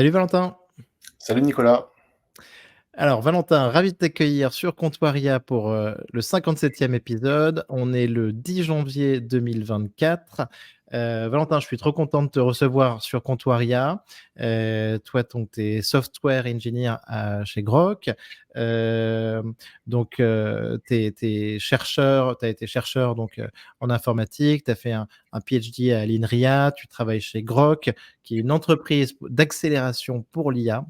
Salut Valentin. Salut Nicolas. Alors Valentin, ravi de t'accueillir sur Comptoiria pour le 57e épisode. On est le 10 janvier 2024. Valentin, je suis trop content de te recevoir sur Comptoiria. Toi, tu es software engineer chez Grok. Donc, tu es chercheur, tu as été chercheur donc, en informatique, tu as fait un PhD à l'INRIA, tu travailles chez Grok, qui est une entreprise d'accélération pour l'IA.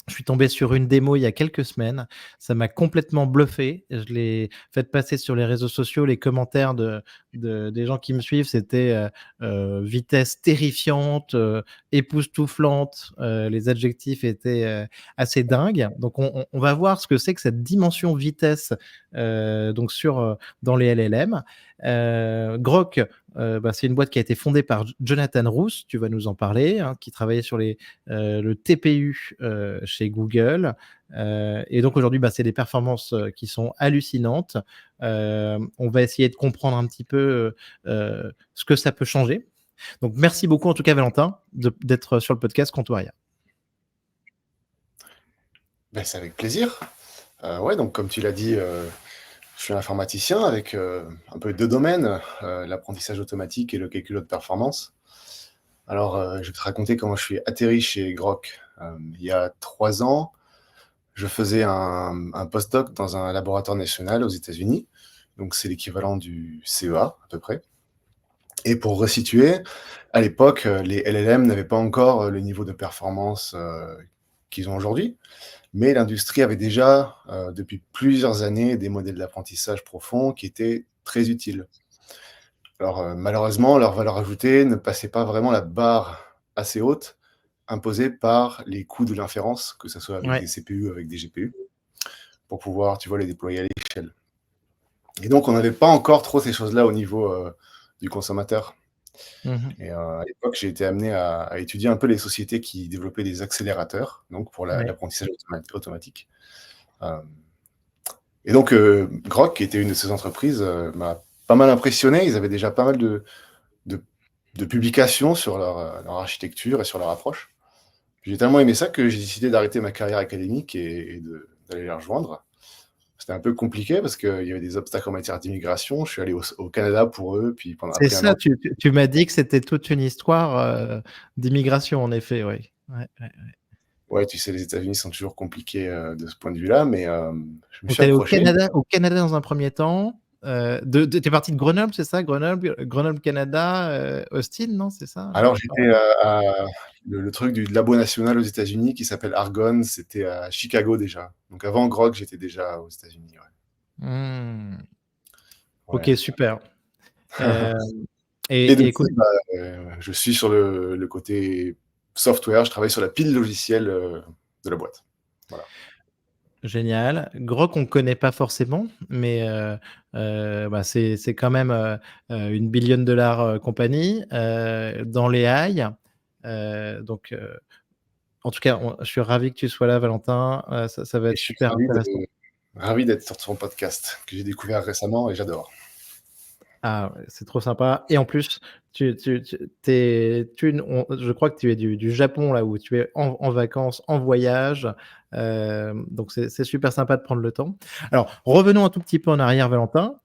Je suis tombé sur une démo il y a quelques semaines. Ça m'a complètement bluffé. Je l'ai fait passer sur les réseaux sociaux. Les commentaires des gens qui me suivent, c'était vitesse terrifiante, époustouflante. Les adjectifs étaient assez dingues. Donc, on va voir ce que c'est que cette dimension vitesse donc dans les LLM. Grok, c'est une boîte qui a été fondée par Jonathan Roos, tu vas nous en parler, hein, qui travaillait sur le TPU chez Google. Et donc aujourd'hui, c'est des performances qui sont hallucinantes. On va essayer de comprendre un petit peu ce que ça peut changer. Donc merci beaucoup en tout cas Valentin d'être sur le podcast Comptoiria. C'est avec plaisir. Ouais, donc comme tu l'as dit, je suis informaticien avec un peu deux domaines, l'apprentissage automatique et le calcul de performance. Alors, je vais te raconter comment je suis atterri chez Grok. Il y a 3 ans, je faisais un postdoc dans un laboratoire national aux États-Unis. Donc, c'est l'équivalent du CEA à peu près. Et pour resituer, à l'époque, les LLM n'avaient pas encore le niveau de performance qu'ils ont aujourd'hui. Mais l'industrie avait déjà, depuis plusieurs années, des modèles d'apprentissage profond qui étaient très utiles. Alors, malheureusement, leur valeur ajoutée ne passait pas vraiment la barre assez haute imposée par les coûts de l'inférence, que ce soit avec Ouais. des CPU, avec des GPU, pour pouvoir, tu vois, les déployer à l'échelle. Et donc, on n'avait pas encore trop ces choses-là au niveau du consommateur. Mhm. Et à l'époque, j'ai été amené à étudier un peu les sociétés qui développaient des accélérateurs, donc pour Ouais. l'apprentissage automatique. Euh, Et donc, Grok, qui était une de ces entreprises, m'a pas mal impressionné. Ils avaient déjà pas mal de, de publications sur leur architecture et sur leur approche. Puis j'ai tellement aimé ça que j'ai décidé d'arrêter ma carrière académique et d'aller les rejoindre. C'était un peu compliqué parce qu'il y avait des obstacles en matière d'immigration. Je suis allé au Canada pour eux, puis C'est après un ça, an. tu m'as dit que c'était toute une histoire d'immigration en effet, oui. Ouais, ouais. Ouais, tu sais, les États-Unis sont toujours compliqués de ce point de vue-là, mais je me Donc, suis tu es allé accroché. Au Canada dans un premier temps. Tu es parti de Grenoble, c'est ça? Grenoble, Canada, Austin, non? C'est ça? Alors, j'étais le truc du labo national aux États-Unis qui s'appelle Argonne, c'était à Chicago déjà. Donc avant Grok, j'étais déjà aux États-Unis. Hmm. Ouais. Ok, Ouais. super. Euh, Et et depuis, écoute, je suis sur le côté software, je travaille sur la pile logicielle de la boîte. Voilà. génial. Grok, on ne connaît pas forcément, mais c'est quand même une billion dollar compagnie dans les AI. Donc, en tout cas, je suis ravi que tu sois là, Valentin. Ça va Et être super intéressant. ravi d'être sur ton podcast que j'ai découvert récemment et j'adore. Ah, ouais, c'est trop sympa. Et en plus, je crois que tu es du Japon, là où tu es en vacances, en voyage. Donc, c'est super sympa de prendre le temps. Alors, revenons un tout petit peu en arrière, Valentin,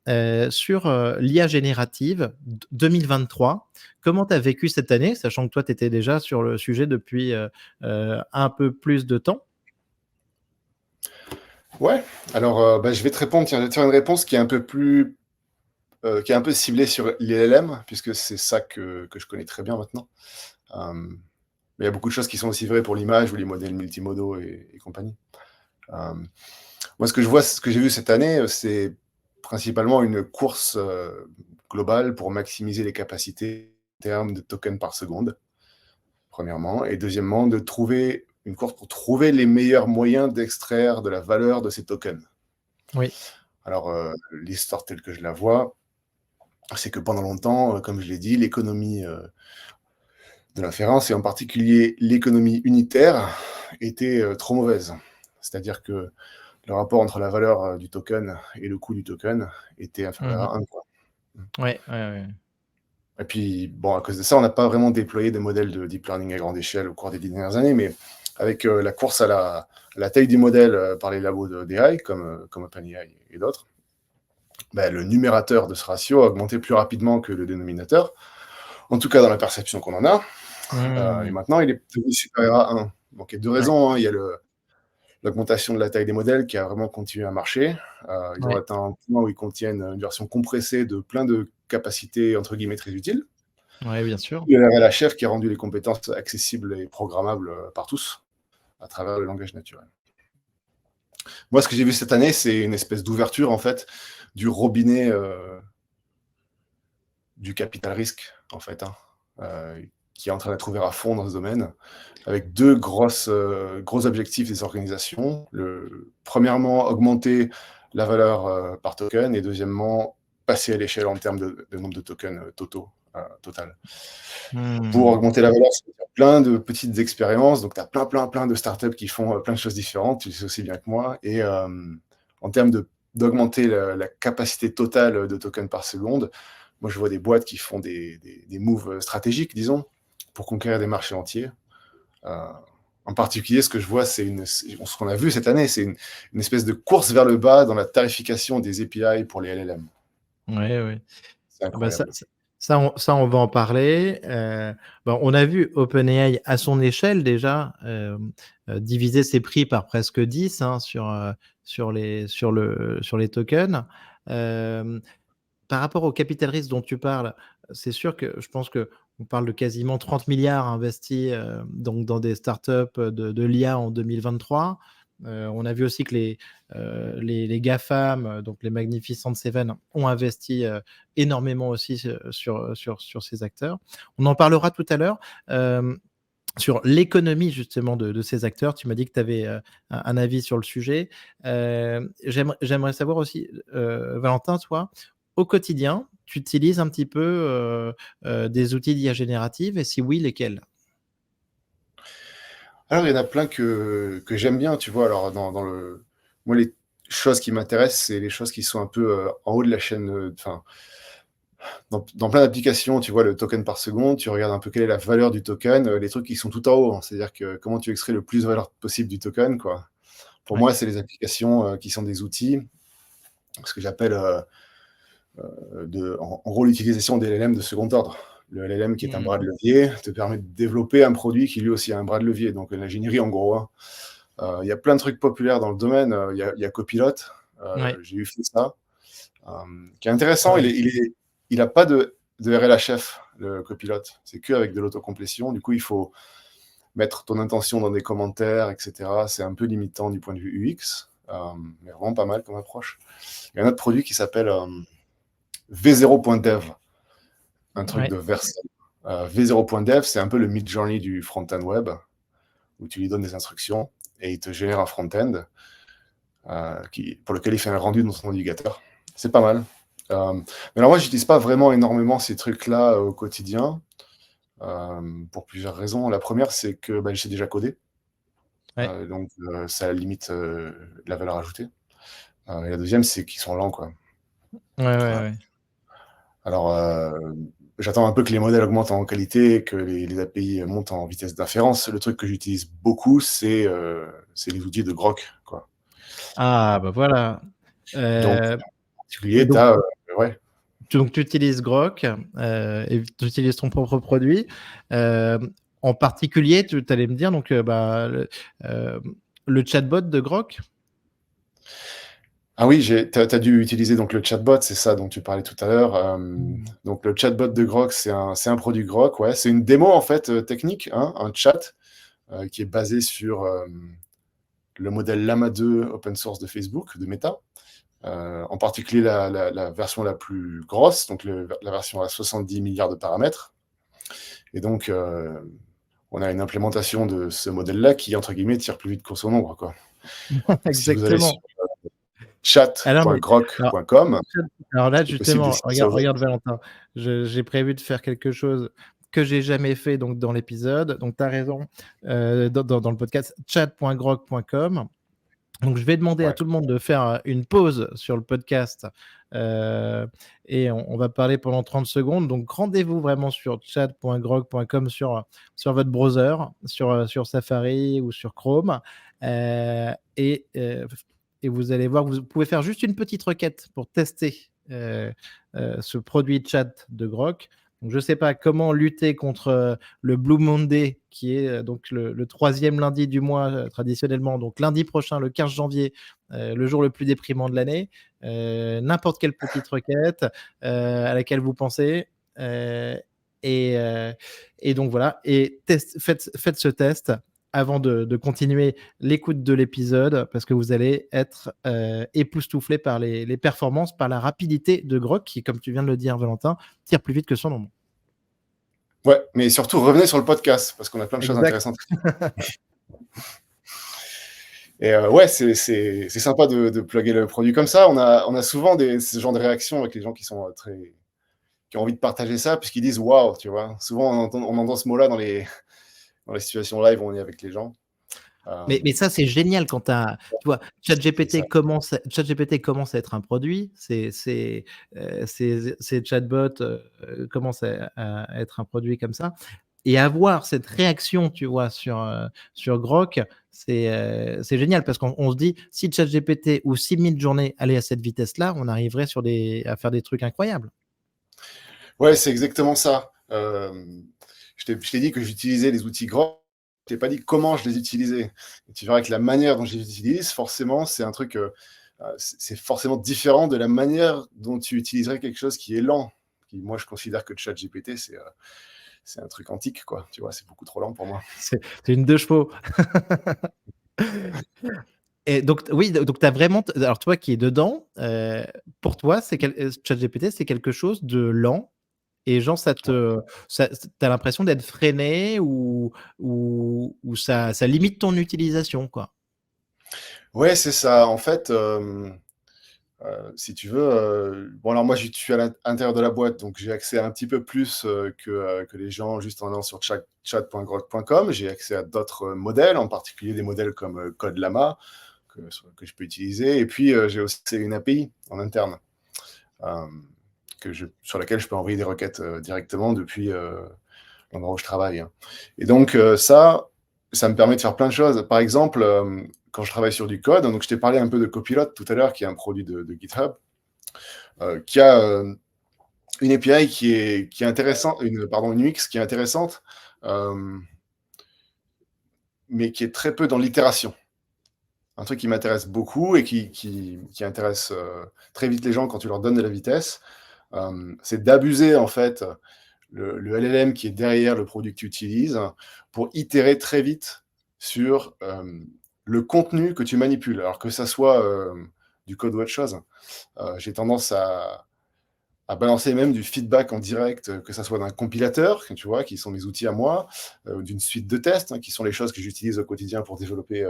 sur l'IA générative 2023. Comment tu as vécu cette année, sachant que toi, tu étais déjà sur le sujet depuis un peu plus de temps? Ouais, alors je vais te répondre, tiens, je vais te faire une réponse qui est un peu plus, qui est un peu ciblée sur les LLM, puisque c'est ça que je connais très bien maintenant. Mais il y a beaucoup de choses qui sont aussi vraies pour l'image ou les modèles multimodaux et compagnie. Euh, Moi, ce que j'ai vu cette année, c'est principalement une course globale pour maximiser les capacités en termes de tokens par seconde, premièrement. Et deuxièmement, une course pour trouver les meilleurs moyens d'extraire de la valeur de ces tokens. Oui. Alors, l'histoire telle que je la vois, c'est que pendant longtemps, comme je l'ai dit, l'économie de l'inférence, et en particulier l'économie unitaire, était trop mauvaise. C'est-à-dire que le rapport entre la valeur du token et le coût du token était inférieur Mhm. à 1. Ouais, ouais, ouais. Et puis, bon, à cause de ça, on n'a pas vraiment déployé des modèles de deep learning à grande échelle au cours des 10 dernières années, mais avec la course à la taille du modèle par les labos d'AI, comme OpenAI et d'autres, le numérateur de ce ratio a augmenté plus rapidement que le dénominateur, en tout cas dans la perception qu'on en a. Et maintenant, il est devenu supérieur à 1. Donc, il y a deux Ouais, raisons, hein. Il y a l'augmentation de la taille des modèles qui a vraiment continué à marcher. Ils ont ouais, atteint un point où ils contiennent une version compressée de plein de capacités, entre guillemets, très utiles. ouais, bien sûr. Il y a la chef qui a rendu les compétences accessibles et programmables par tous à travers le langage naturel. Moi, ce que j'ai vu cette année, c'est une espèce d'ouverture, en fait, du robinet du capital risque, en fait, hein, qui est en train d'être ouvert à fond dans ce domaine, avec deux gros objectifs des organisations. Premièrement, augmenter la valeur par token, et deuxièmement, passer à l'échelle en termes de nombre de tokens totaux, total. Pour Hmm. augmenter la valeur, il y a plein de petites expériences. Donc, tu as plein de startups qui font plein de choses différentes. Tu le sais aussi bien que moi. Et en termes d'augmenter la capacité totale de tokens par seconde, moi, je vois des boîtes qui font des moves stratégiques, disons, pour conquérir des marchés entiers. En particulier, ce que je vois, ce qu'on a vu cette année, c'est une espèce de course vers le bas dans la tarification des API pour les LLM. Ouais, ouais. C'est Ah bah, incroyable. on va en parler. Bon, on a vu OpenAI à son échelle déjà diviser ses prix par presque 10 hein, sur les tokens. Euh, Par rapport au capital risque dont tu parles, c'est sûr que je pense qu'on parle de quasiment 30 milliards investis donc dans des startups de l'IA en 2023. On a vu aussi que les GAFAM, donc les Magnificent Seven, ont investi énormément aussi sur ces acteurs. On en parlera tout à l'heure. Sur l'économie justement de ces acteurs, tu m'as dit que tu avais un avis sur le sujet. J'aimerais savoir aussi, Valentin, toi, au quotidien, tu utilises un petit peu des outils d'IA générative et si oui, lesquels? Alors, il y en a plein que j'aime bien, tu vois. Alors, moi, les choses qui m'intéressent, c'est les choses qui sont un peu en haut de la chaîne. Enfin, dans plein d'applications, tu vois le token par seconde, tu regardes un peu quelle est la valeur du token, les trucs qui sont tout en haut, hein. C'est-à-dire que comment tu extrais le plus de valeur possible du token, quoi. Pour Ouais. moi, c'est les applications qui sont des outils, ce que j'appelle en gros l'utilisation des LLM de second ordre. Le LLM qui est un bras de Mhm. levier te permet de développer un produit qui lui aussi a un bras de levier, donc l'ingénierie en gros, hein. Il y a plein de trucs populaires dans le domaine. Il y a Copilot, Ouais. j'ai eu fait ça, qui est intéressant. Ouais. Il a pas de RLHF, le Copilot. C'est qu'avec de l'autocomplétion. Du coup, il faut mettre ton intention dans des commentaires, etc. C'est un peu limitant du point de vue UX, mais vraiment pas mal comme approche. Il y a un autre produit qui s'appelle V0.dev, un truc Ouais. de Vercel. V0.dev, c'est un peu le mid-journey du front-end web, où tu lui donnes des instructions et il te génère un front-end pour lequel il fait un rendu dans son navigateur. C'est pas mal. Mais alors moi, j'utilise pas vraiment énormément ces trucs-là au quotidien, pour plusieurs raisons. La première, c'est que je sais déjà coder, Ouais. donc ça limite la valeur ajoutée. Et la deuxième, c'est qu'ils sont lents, quoi. Ouais. Ouais. Voilà. Ouais. Alors, j'attends un peu que les modèles augmentent en qualité, que les API montent en vitesse d'inférence. Le truc que j'utilise beaucoup, c'est les outils de Grok, quoi. Ah, bah voilà. Donc, Euh, en et particulier, tu donc, as, ouais. donc, tu utilises Grok et tu utilises ton propre produit. Euh, En particulier, tu allais me dire donc, euh, le chatbot de Grok. Ah oui, tu as dû utiliser donc le chatbot, c'est ça dont tu parlais tout à l'heure. Mhm. Donc le chatbot de Grok, c'est un produit Grok, ouais. C'est une démo en fait technique, hein, un chat qui est basé sur le modèle Llama 2 open source de Facebook, de Meta. En particulier la version la plus grosse, donc la version à 70 milliards de paramètres. Et donc on a une implémentation de ce modèle-là qui, entre guillemets, tire plus vite que son ombre, quoi. Donc si vous allez sur Exactement. Alors, mais, alors, chat.grok.com, alors là, c'est possible justement, d'essayer ça regarde, aujourd'hui. regarde Valentin, j'ai prévu de faire quelque chose que j'ai jamais fait donc, dans l'épisode. Donc, tu as raison, dans le podcast chat.grok.com. Donc, je vais demander à Ouais. tout le monde de faire une pause sur le podcast euh, et on va parler pendant 30 secondes. Donc, rendez-vous vraiment sur chat.grok.com sur votre browser, sur Safari ou sur Chrome. Euh, et, euh, et vous allez voir, vous pouvez faire juste une petite requête pour tester ce produit chat de Grok. Donc, je ne sais pas comment lutter contre le Blue Monday, qui est donc le troisième lundi du mois traditionnellement. Donc lundi prochain, le 15 janvier, le jour le plus déprimant de l'année. N'importe quelle petite requête à laquelle vous pensez. Euh, et, euh, et donc voilà, et faites ce test avant de continuer l'écoute de l'épisode, parce que vous allez être époustouflé par les performances, par la rapidité de Grok, qui, comme tu viens de le dire, Valentin, tire plus vite que son ombre. Ouais, mais surtout revenez sur le podcast parce qu'on a plein de choses Exact. intéressantes. Et ouais, c'est sympa de plugger le produit comme ça. On a souvent ce genre de réactions avec les gens qui sont qui ont envie de partager ça, puisqu'ils disent waouh, tu vois. Souvent, on entend ce mot-là dans les situations live où on est avec les gens. Mais ça, c'est génial quand tu vois, C'est ça. ChatGPT commence à être un produit, ces chatbots commencent à être un produit comme ça. Et avoir cette réaction, tu vois, sur Grok, c'est génial parce qu'on se dit, si ChatGPT ou 6000 journées allaient à cette vitesse-là, on arriverait à faire des trucs incroyables. Ouais, c'est exactement ça. Je t'ai dit que j'utilisais les outils grands. Je t'ai pas dit comment je les utilisais. Et tu verras que la manière dont je les utilise, forcément, c'est un truc, c'est forcément différent de la manière dont tu utiliserais quelque chose qui est lent. Moi, je considère que ChatGPT, c'est un truc antique, quoi. Tu vois, c'est beaucoup trop lent pour moi. C'est une 2 chevaux. Et donc, oui, donc tu as vraiment. Alors, toi qui es dedans, pour toi, ChatGPT, c'est quelque chose de lent. Et genre, t'as l'impression d'être freiné ou ça limite ton utilisation, quoi. Ouais, c'est ça. En fait, si tu veux, bon alors moi je suis à l'intérieur de la boîte, donc j'ai accès à un petit peu plus que les gens juste en allant sur chat.grok.com. J'ai accès à d'autres modèles, en particulier des modèles comme Code Llama que je peux utiliser. Et puis j'ai aussi une API en interne euh, sur laquelle je peux envoyer des requêtes directement depuis l'endroit où je travaille, hein. Et donc ça me permet de faire plein de choses. Par exemple, quand je travaille sur du code, donc je t'ai parlé un peu de Copilot tout à l'heure, qui est un produit de GitHub, qui a une API qui est intéressante, pardon, une UX qui est intéressante, euh, mais qui est très peu dans l'itération. Un truc qui m'intéresse beaucoup et qui intéresse très vite les gens quand tu leur donnes de la vitesse, c'est d'abuser en fait le LLM qui est derrière le produit que tu utilises pour itérer très vite sur le contenu que tu manipules, alors que ça soit du code ou autre chose. J'ai tendance à balancer même du feedback en direct, que ça soit d'un compilateur, tu vois, qui sont mes outils à moi, d'une suite de tests, hein, qui sont les choses que j'utilise au quotidien pour développer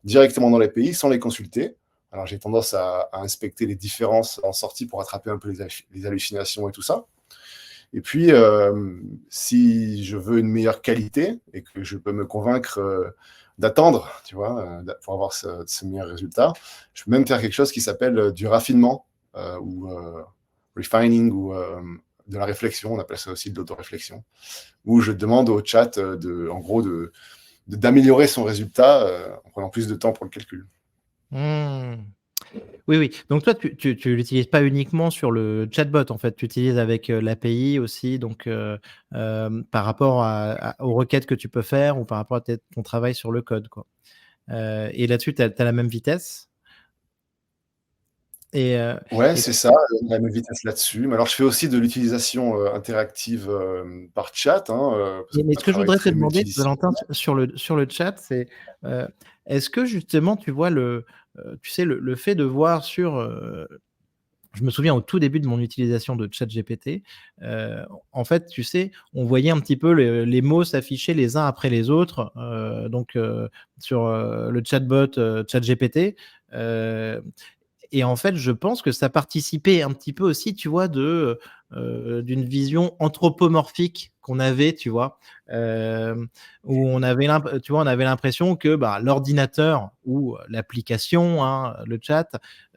directement dans l'API sans les consulter. Alors j'ai tendance à inspecter les différences en sortie pour attraper un peu les hallucinations et tout ça. Et puis, si je veux une meilleure qualité et que je peux me convaincre d'attendre, tu vois, pour avoir ce meilleur résultat, je peux même faire quelque chose qui s'appelle du raffinement ou refining ou de la réflexion, on appelle ça aussi de l'autoréflexion, où je demande au chat en gros d'améliorer son résultat en prenant plus de temps pour le calcul. Hmm. Oui, oui. Donc toi, tu l'utilises pas uniquement sur le chatbot, en fait. Tu utilises avec l'API aussi, donc par rapport aux requêtes que tu peux faire ou par rapport à ton travail sur le code, quoi. Et là-dessus, tu as la même vitesse. Et, euh, Ouais, et c'est ça, la même vitesse là-dessus. Mais alors, je fais aussi de l'utilisation interactive par chat, hein, parce qu'on mais a un ce que je travail voudrais te très demander, Valentin, multidisciplinaire. sur le chat, c'est euh, est-ce que justement, tu vois tu sais, le fait de voir je me souviens au tout début de mon utilisation de ChatGPT, en fait, tu sais, on voyait un petit peu les mots s'afficher les uns après les autres, donc sur le chatbot ChatGPT. Et en fait, je pense que ça participait un petit peu aussi, tu vois, d'une vision anthropomorphique qu'on avait, tu vois, où tu vois, on avait l'impression que bah, l'ordinateur ou l'application, hein, le chat,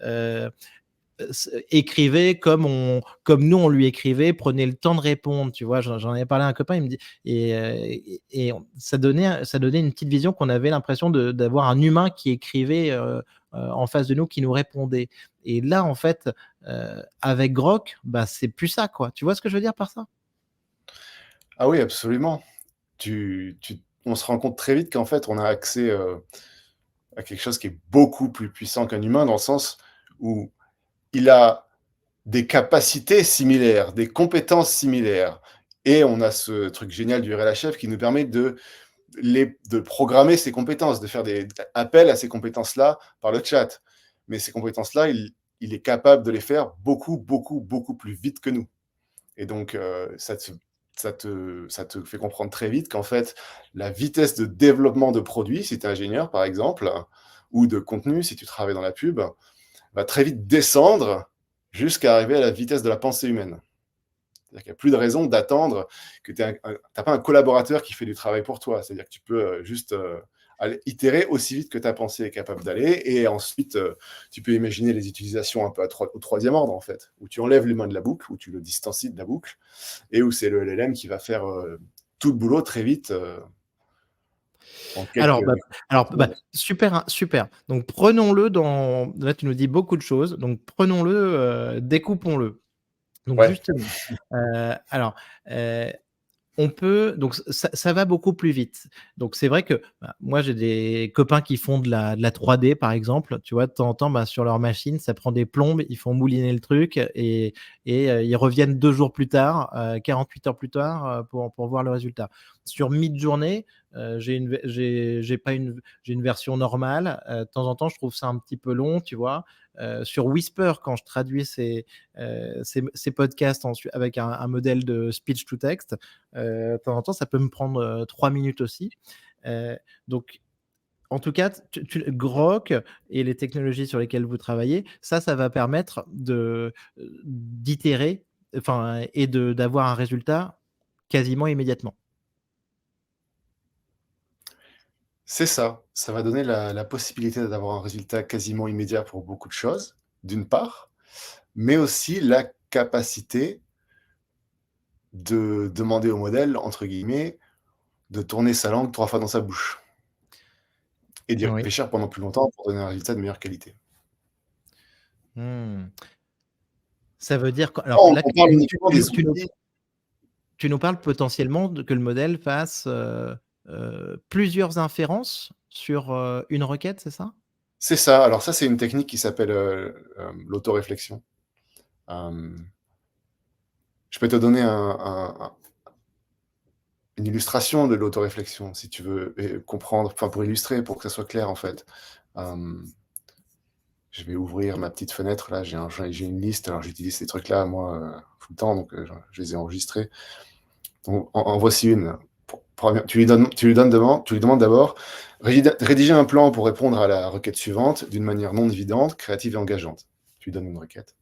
euh, écrivait comme nous on lui écrivait, prenait le temps de répondre, tu vois. J'en avais parlé à un copain, il me dit, ça donnait une petite vision qu'on avait l'impression d'avoir un humain qui écrivait en face de nous, qui nous répondait. Et là, en fait, avec Grok, bah, c'est plus ça, quoi. Tu vois ce que je veux dire par ça? Ah oui, absolument. On se rend compte très vite qu'en fait, on a accès à quelque chose qui est beaucoup plus puissant qu'un humain, dans le sens où il a des capacités similaires, des compétences similaires. Et on a ce truc génial du RLHF qui nous permet de programmer ces compétences, de faire des appels à ces compétences-là par le chat. Mais ces compétences-là, il est capable de les faire beaucoup, beaucoup, beaucoup plus vite que nous. Et donc, ça te fait comprendre très vite qu'en fait, la vitesse de développement de produits, si tu es ingénieur par exemple, ou de contenu, si tu travailles dans la pub, va très vite descendre jusqu'à arriver à la vitesse de la pensée humaine. C'est-à-dire qu'il n'y a plus de raison d'attendre que tu n'as pas un collaborateur qui fait du travail pour toi. C'est-à-dire que tu peux juste aller itérer aussi vite que ta pensée est capable d'aller. Et ensuite, tu peux imaginer les utilisations un peu au troisième ordre, en fait, où tu enlèves les mains de la boucle, où tu le distancies de la boucle, et où c'est le LLM qui va faire tout le boulot très vite en Alors, quelques bah, secondes. super, hein, super. Donc, prenons-le dans. Là, tu nous dis beaucoup de choses. Donc, prenons-le, découpons-le. Donc, Ouais, justement, alors, euh, on peut, donc ça va beaucoup plus vite. Donc c'est vrai que bah, moi j'ai des copains qui font de la 3D par exemple, tu vois, de temps en temps bah, sur leur machine, ça prend des plombes, ils font mouliner le truc et ils reviennent 2 jours plus tard, 48 heures plus tard pour voir le résultat. Sur Midjourney, j'ai pas j'ai une version normale. De temps en temps, je trouve ça un petit peu long, tu vois. Sur Whisper, quand je traduis ces podcasts avec un modèle de speech to text, de temps en temps, ça peut me prendre 3 minutes aussi. Donc, en tout cas, Grok et les technologies sur lesquelles vous travaillez, ça va permettre d'itérer, enfin, et d'avoir un résultat quasiment immédiatement. c'est ça. Ça va donner la possibilité d'avoir un résultat quasiment immédiat pour beaucoup de choses, d'une part, mais aussi la capacité de demander au modèle, entre guillemets, de tourner sa langue 3 fois dans sa bouche et d'y Oui. réfléchir pendant plus longtemps pour donner un résultat de meilleure qualité. Hmm. Ça veut dire alors On là, on parle uniquement des outils. tu nous parles potentiellement que le modèle fasse plusieurs inférences sur une requête, c'est ça? C'est ça. Alors ça, c'est une technique qui s'appelle, l'autoréflexion. Hem, je peux te donner une illustration de l'autoréflexion si tu veux et comprendre, enfin pour illustrer, pour que ça soit clair en fait. Hem, je vais ouvrir ma petite fenêtre là, j'ai une liste, alors j'utilise ces trucs-là moi, tout le temps donc je les ai enregistrés. Donc en voici une. Tu lui demandes d'abord: «Rédiger un plan pour répondre à la requête suivante d'une manière non évidente, créative et engageante». Tu lui donnes une requête.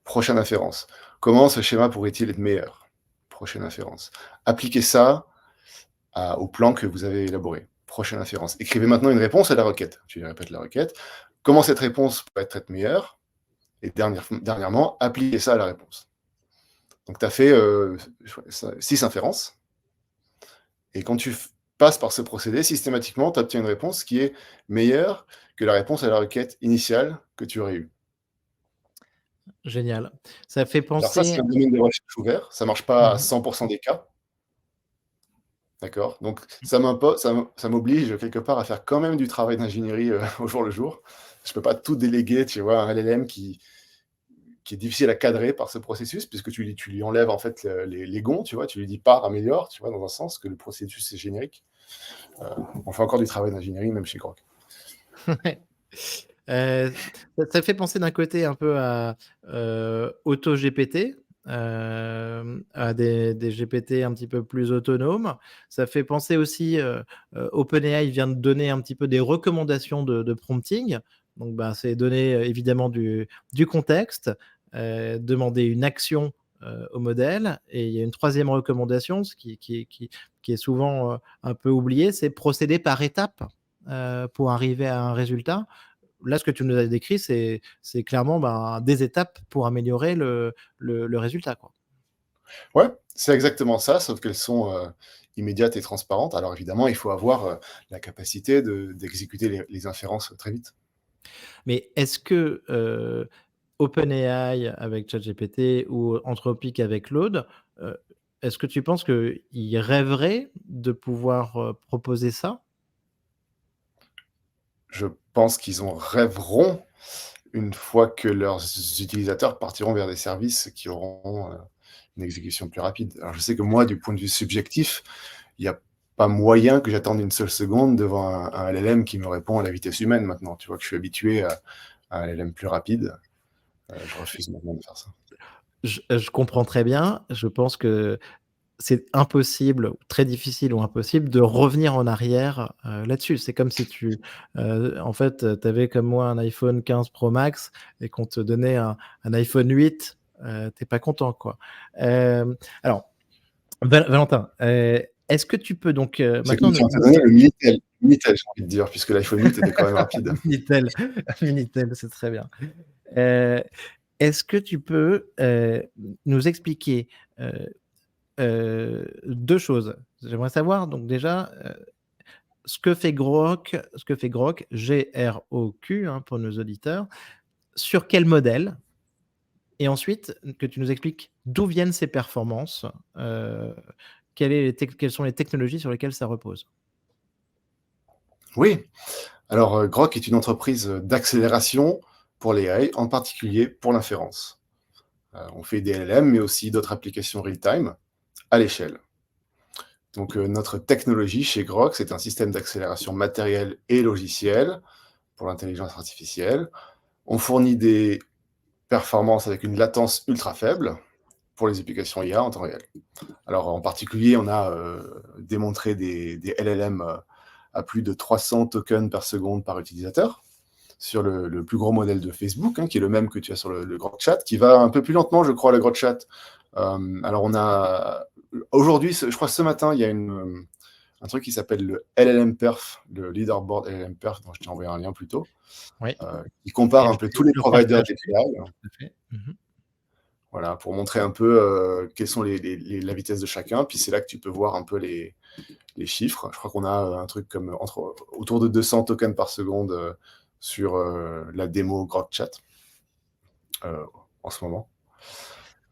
Prochaine inférence: «Comment ce schéma pourrait-il être meilleur?» Prochaine inférence: «Appliquez ça au plan que vous avez élaboré». Prochaine inférence: «Écrivez maintenant une réponse à la requête». Tu lui répètes la requête. «Comment cette réponse pourrait être meilleure?» Et dernièrement: «Appliquez ça à la réponse». Donc tu as fait 6 inférences. Et quand tu passes par ce procédé, systématiquement, tu obtiens une réponse qui est meilleure que la réponse à la requête initiale que tu aurais eue. Génial. Ça fait Alors ça, c'est penser. un domaine de recherche ouvert, ça marche pas à Mhm. 100% des cas, d'accord? Donc ça m'oblige quelque part à faire quand même du travail d'ingénierie, au jour le jour. Je peux pas tout déléguer, tu vois, à un LLM qui est difficile à cadrer par ce processus puisque tu lui enlèves en fait les gonds, tu vois? Tu lui dis: «Pars, améliore», tu vois? Dans un sens que le processus est générique. Heu, on fait encore du travail d'ingénierie même chez Grok. Euh, ça fait penser d'un côté un peu à AutoGPT, à des GPT un petit peu plus autonomes. Ça fait penser aussi, OpenAI vient de donner un petit peu des recommandations de prompting. Donc, ben, c'est donner évidemment du contexte, demander une action au modèle. Et il y a une troisième recommandation, qui est souvent un peu oubliée, c'est procéder par étapes pour arriver à un résultat. Là, ce que tu nous as décrit, c'est clairement ben, des étapes pour améliorer le résultat, quoi. Ouais, c'est exactement ça, sauf qu'elles sont immédiates et transparentes. Alors évidemment, il faut avoir la capacité d'exécuter les inférences très vite. Mais est-ce que OpenAI avec ChatGPT ou Anthropic avec Claude, heu, est-ce que tu penses qu'ils rêveraient de pouvoir proposer ça? Je pense qu'ils en rêveront une fois que leurs utilisateurs partiront vers des services qui auront une exécution plus rapide. Alors je sais que moi, du point de vue subjectif, il y a pas moyen que j'attende une seule seconde devant un LLM qui me répond à la vitesse humaine maintenant. Tu vois que je suis habitué à un LLM plus rapide, je refuse maintenant de faire ça. Je comprends très bien. Je pense que c'est impossible, ou très difficile ou impossible de revenir en arrière là-dessus. C'est comme si en fait, tu avais comme moi un iPhone 15 Pro Max et qu'on te donnait un iPhone 8, tu pas content, quoi. Alors, Valentin, est-ce que tu peux donc C'est comme maintenant si on te nous donnait le Minitel, j'ai envie de dire, puisque l'iPhone 8 était quand même rapide. Minitel, Minitel, c'est très bien. Heu, est-ce que tu peux nous expliquer heu 2 choses? J'aimerais savoir donc déjà ce que fait Grok, G-R-O-Q, hein, pour nos auditeurs, sur quel modèle? Et ensuite, que tu nous expliques d'où viennent ces performances, heu, quelles sont les technologies sur lesquelles ça repose? Oui, alors Grok est une entreprise d'accélération pour l'AI, en particulier pour l'inférence. On fait des LLM, mais aussi d'autres applications real-time à l'échelle. Donc notre technologie chez Grok, c'est un système d'accélération matérielle et logicielle pour l'intelligence artificielle. On fournit des performances avec une latence ultra faible pour les applications IA en temps réel. Alors en particulier, on a démontré des LLM à plus de 300 tokens par seconde par utilisateur sur le plus gros modèle de Facebook, hein, qui est le même que tu as sur le Grok Chat, qui va un peu plus lentement, je crois, le Grok Chat. Alors on a aujourd'hui, je crois ce matin, il y a un truc qui s'appelle le LLM Perf, le leaderboard LLM Perf, dont je t'ai envoyé un lien plus tôt, Oui, qui compare et un peu tous les je le providers partage. d'API, Tout à fait. Mmh. voilà, pour montrer un peu quelles sont la vitesse de chacun. Puis c'est là que tu peux voir un peu les chiffres. Je crois qu'on a un truc comme autour de 200 tokens par seconde sur la démo Grok Chat en ce moment.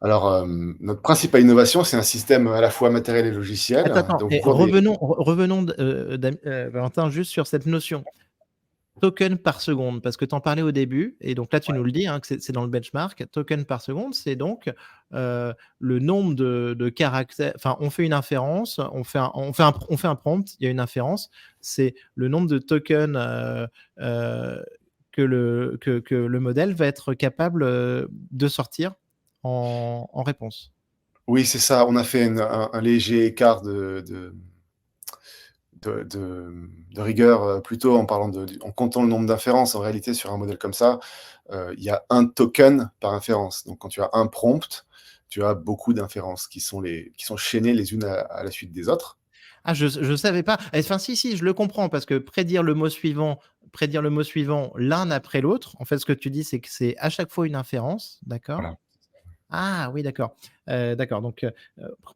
Alors, notre principale innovation, c'est un système à la fois matériel et logiciel. Attends, Donc, et pour des... revenons Valentin, juste sur cette notion. Token par seconde, parce que tu en parlais au début et donc là, tu nous le dis, hein, que c'est dans le benchmark. Token par seconde, c'est donc le nombre de caractères. Enfin, on fait une inférence, on fait un prompt, il y a une inférence. C'est le nombre de tokens que le modèle va être capable de sortir en réponse. Oui, c'est ça. On a fait un léger écart de rigueur, plutôt en parlant en comptant le nombre d'inférences. En réalité, sur un modèle comme ça, il y a un token par inférence. Donc, quand tu as un prompt, tu as beaucoup d'inférences qui sont chaînées les unes à la suite des autres. Ah, je savais pas. Enfin, si, je le comprends parce que prédire le mot suivant l'un après l'autre, en fait, ce que tu dis, c'est que c'est à chaque fois une inférence, d'accord? Voilà. Ah oui, d'accord. D'accord, donc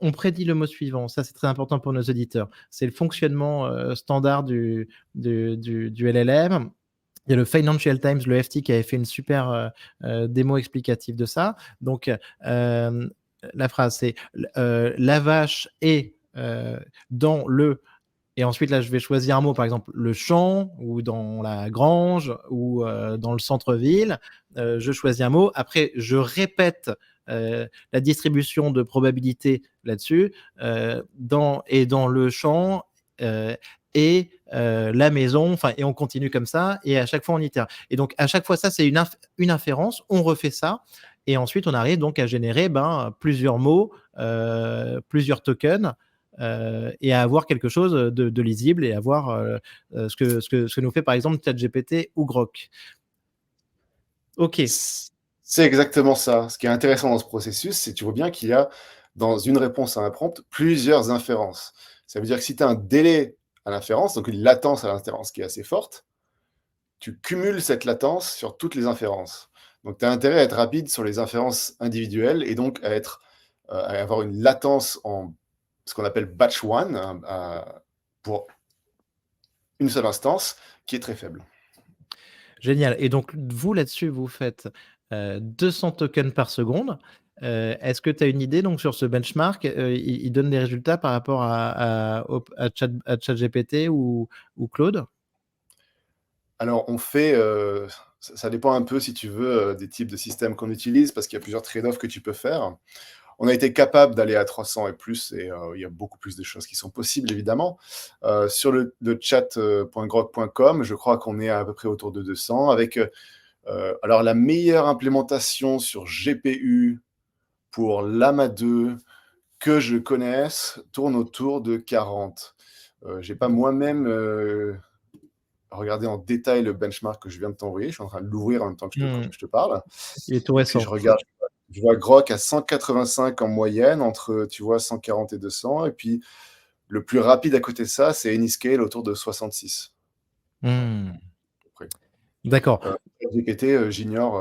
on prédit le mot suivant. Ça, c'est très important pour nos auditeurs. C'est le fonctionnement standard du LLM. Il y a le Financial Times, le FT, qui avait fait une super démo explicative de ça. Donc, la phrase, c'est la vache est dans le. Et ensuite, là, je vais choisir un mot, par exemple, le champ, ou dans la grange, ou dans le centre-ville. Je choisis un mot. Après, je répète la distribution de probabilité là-dessus, dans le champ, euh, la maison, enfin, et on continue comme ça, et à chaque fois on itère. Et donc, à chaque fois, ça, c'est une inférence. On refait ça, et ensuite, on arrive donc à générer plusieurs mots, plusieurs tokens, et à avoir quelque chose de lisible, et à voir ce que nous fait par exemple ChatGPT ou Grok. OK. C'est exactement ça. Ce qui est intéressant dans ce processus, c'est que tu vois bien qu'il y a, dans une réponse à un prompt, plusieurs inférences. Ça veut dire que si tu as un délai à l'inférence, donc une latence à l'inférence qui est assez forte, tu cumules cette latence sur toutes les inférences. Donc tu as intérêt à être rapide sur les inférences individuelles et donc à avoir une latence en ce qu'on appelle batch one, pour une seule instance, qui est très faible. Génial et donc vous, là-dessus, vous faites, 200 tokens par seconde. Est-ce que tu as une idée donc sur ce benchmark? Il donne des résultats par rapport à ChatGPT ou Claude? Alors on fait, ça dépend un peu si tu veux, des types de systèmes qu'on utilise parce qu'il y a plusieurs trade-offs que tu peux faire. On a été capable d'aller à 300 et plus et il y a beaucoup plus de choses qui sont possibles évidemment. Sur le chat, .grok.com, je crois qu'on est à peu près autour de 200 avec, alors la meilleure implémentation sur GPU pour Llama 2 que je connaisse tourne autour de 40. J'ai pas moi-même, regardé en détail le benchmark que je viens de t'envoyer. Je suis en train de l'ouvrir en même temps que Mmh. je te parle. Il est tout Et puis je récent. regarde, je vois Grok à 185 en moyenne, entre, tu vois, 140 et 200. Et puis le plus rapide à côté de ça, c'est Anyscale autour de 66. À Mmh. peu près. D'accord. GPT, j'ignore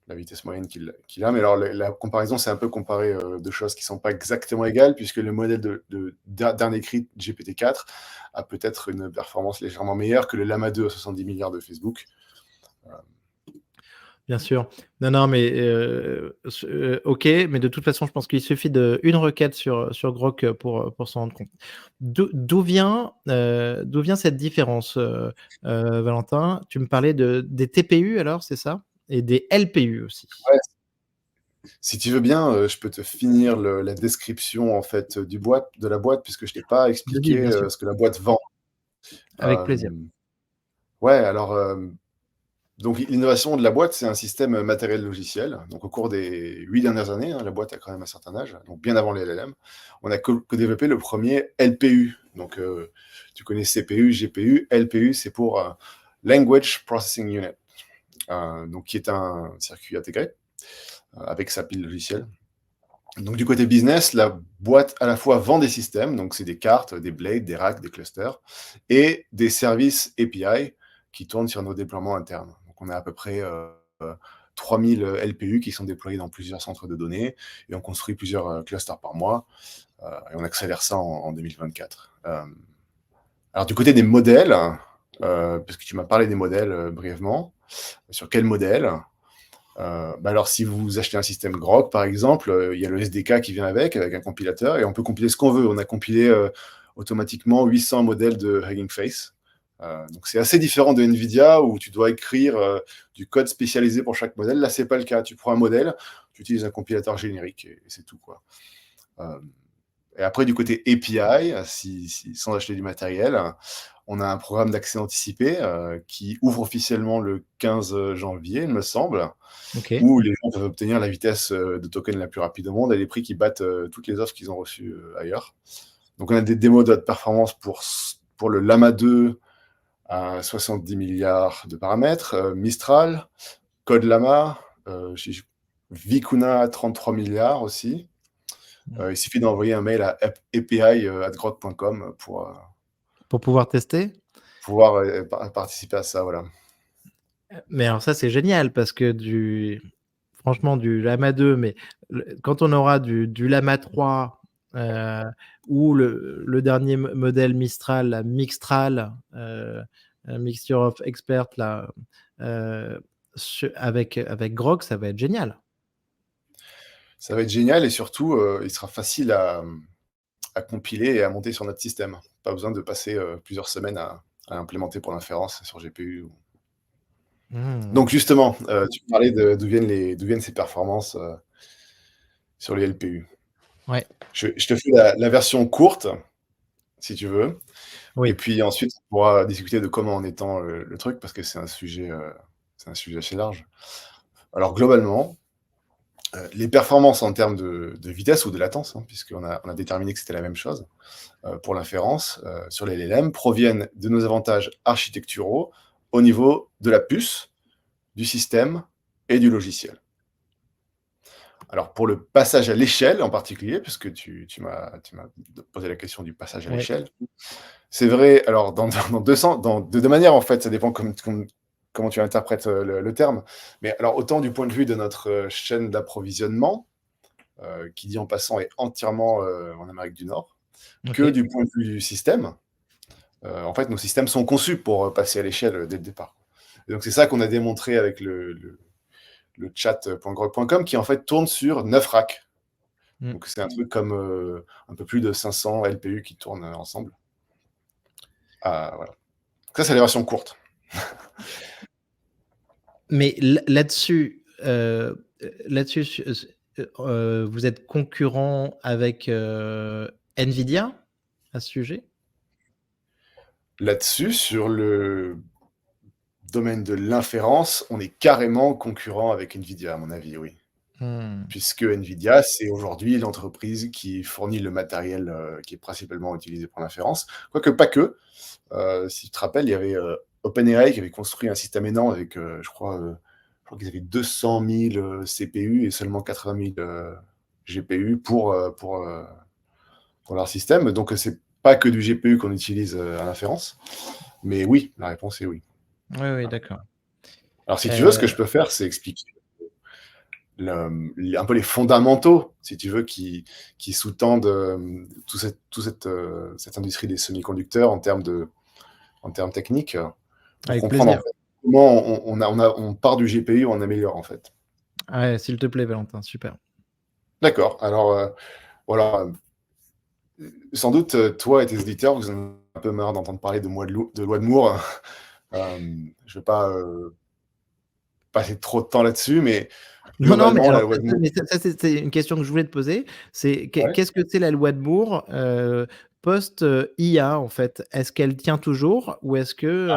la vitesse moyenne qu'il a, mais alors la comparaison, c'est un peu comparer deux choses qui ne sont pas exactement égales, puisque le modèle dernier cri GPT-4 a peut-être une performance légèrement meilleure que le Llama 2 à 70 milliards de Facebook. Bien sûr. Non, non, mais OK, mais de toute façon, je pense qu'il suffit d'une requête sur Grok, pour s'en rendre compte. D'où vient cette différence, Valentin? Tu me parlais des TPU alors, c'est ça? Et des LPU aussi? Ouais, si tu veux bien, je peux te finir la description en fait de la boîte, puisque je t'ai pas Vas-y, expliqué bien sûr, ce que la boîte vend. avec plaisir. Euh, ouais, alors donc l'innovation de la boîte, c'est un système matériel logiciel. Donc au cours des 8 dernières années, hein, la boîte a quand même un certain âge, donc bien avant les LLM, on a co-développé le premier LPU. Donc tu connais CPU, GPU, LPU, c'est pour Language Processing Unit, donc qui est un circuit intégré avec sa pile logicielle. Donc du côté business, la boîte à la fois vend des systèmes, donc c'est des cartes, des blades, des racks, des clusters, et des services API qui tournent sur nos déploiements internes. Donc on a à peu près 3000 LPU qui sont déployés dans plusieurs centres de données, et on construit plusieurs clusters par mois, et on accélère ça en 2024. Alors du côté des modèles, parce que tu m'as parlé des modèles brièvement, sur quel modèle? Alors, si vous achetez un système Grok, par exemple, il y a le SDK qui vient avec un compilateur, et on peut compiler ce qu'on veut. On a compilé automatiquement 800 modèles de Hugging Face. Donc, c'est assez différent de NVIDIA, où tu dois écrire du code spécialisé pour chaque modèle. Là, c'est pas le cas. Tu prends un modèle, tu utilises un compilateur générique, et c'est tout, quoi. Euh, et après, du côté API, sans acheter du matériel, on a un programme d'accès anticipé qui ouvre officiellement le 15 janvier, il me semble, OK. où les gens peuvent obtenir la vitesse de token la plus rapide au monde à des prix qui battent toutes les offres qu'ils ont reçues ailleurs. Donc on a des démos de haute performance pour le Llama 2 à 70 milliards de paramètres, Mistral, Code Llama, Vicuna à 33 milliards aussi. Il suffit d'envoyer un mail à api@grok.com pour Pour pouvoir tester? pouvoir participer à ça. Voilà. Mais alors ça, c'est génial parce que franchement, du Llama 2, mais quand on aura du Llama 3, heu, ou le dernier modèle Mistral, la Mixtral, Mixture of Expert là, heu, avec Grok, ça va être génial. Ça va être génial et surtout, il sera facile à compiler et à monter sur notre système. Pas besoin de passer plusieurs semaines à implémenter pour l'inférence sur GPU. Mmh. Donc justement, tu parlais d'où viennent ces performances sur les LPU. Ouais, Je te fais la version courte, si tu veux, et oui. puis ensuite on pourra discuter de comment on étend le truc, parce que c'est un sujet assez large. Alors globalement, les performances en termes de vitesse ou de latence, hein, on a déterminé que c'était la même chose, pour l'inférence sur les LLM, proviennent de nos avantages architecturaux au niveau de la puce, du système et du logiciel. Alors, pour le passage à l'échelle en particulier, puisque tu m'as posé la question du passage à Ouais. l'échelle, c'est vrai, alors de deux manières en fait, ça dépend comment tu interprètes le terme. Mais alors, autant du point de vue de notre chaîne d'approvisionnement, qui dit en passant est entièrement en Amérique du Nord, que OK. du point de vue du système. En fait, nos systèmes sont conçus pour passer à l'échelle dès le départ. Et donc, c'est ça qu'on a démontré avec le chat.grok.com qui en fait tourne sur 9 racks. Mmh. Donc, c'est un truc comme un peu plus de 500 LPU qui tournent ensemble. Ah, voilà. Ça, c'est la version courte. Mais là-dessus, là-dessus, vous êtes concurrent avec, NVIDIA à ce sujet? Là-dessus, sur le domaine de l'inférence, on est carrément concurrent avec NVIDIA, à mon avis, oui. Mmh. Puisque NVIDIA, c'est aujourd'hui l'entreprise qui fournit le matériel qui est principalement utilisé pour l'inférence. Quoique pas que. Si tu te rappelles, il y avait OpenAI qui avait construit un système énorme avec, je crois qu'ils avaient 200 000 CPU et seulement 80 000 GPU pour leur système. Donc, c'est pas que du GPU qu'on utilise à l'inférence. Mais oui, la réponse est oui. Oui, oui, d'accord. Alors, si tu veux, ce que je peux faire, c'est expliquer un peu les fondamentaux, si tu veux, qui sous-tendent cette industrie des semi-conducteurs en termes techniques, pour Avec comprendre en plaisir. fait, comment on part du GPU, on améliore en fait. Ouais, s'il te plaît, Valentin, super. D'accord. Alors, voilà. Sans doute, toi et tes auditeurs, vous en avez un peu marre d'entendre parler de loi de Moore. Je vais pas passer trop de temps là-dessus, mais Non, non, mais globalement, la alors, loi de Moore. mais ça, c'est une question que je voulais te poser. C'est Ouais. qu'est-ce que c'est la loi de Moore, post, IA, en fait? Est-ce qu'elle tient toujours ou est-ce que,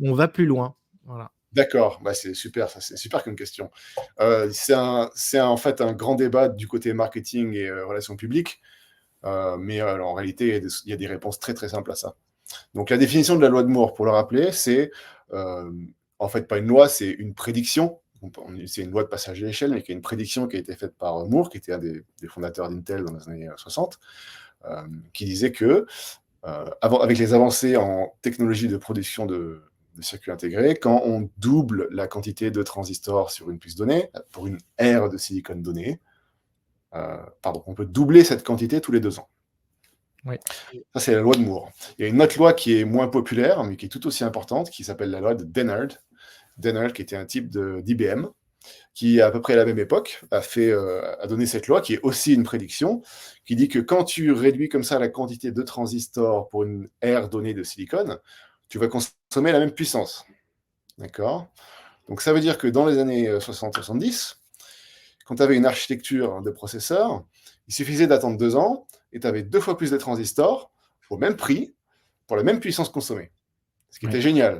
on va plus loin? Voilà. D'accord, bah, c'est super, ça, c'est super comme question. En fait un grand débat du côté marketing et relations publiques, mais en réalité, il y a des réponses très très simples à ça. Donc la définition de la loi de Moore, pour le rappeler, c'est en fait pas une loi, c'est une prédiction. C'est une loi de passage à l'échelle, mais qui est une prédiction qui a été faite par Moore, qui était un des fondateurs d'Intel dans les années 60, qui disait que avec les avancées en technologie de production de circuits intégrés, quand on double la quantité de transistors sur une puce donnée, pour une aire de silicone donnée, on peut doubler cette quantité tous les 2 ans. Oui. Ça, c'est la loi de Moore. Il y a une autre loi qui est moins populaire, mais qui est tout aussi importante, qui s'appelle la loi de Dennard. Dennard, qui était un type d'IBM, qui, à peu près à la même époque, a donné cette loi, qui est aussi une prédiction, qui dit que quand tu réduis comme ça la quantité de transistors pour une aire donnée de silicone, tu vas consommer la même puissance. D'accord? Donc ça veut dire que dans les années 60-70, quand tu avais une architecture de processeur, il suffisait d'attendre 2 ans et tu avais 2 fois plus de transistors au même prix pour la même puissance consommée. Ce qui Ouais. était génial.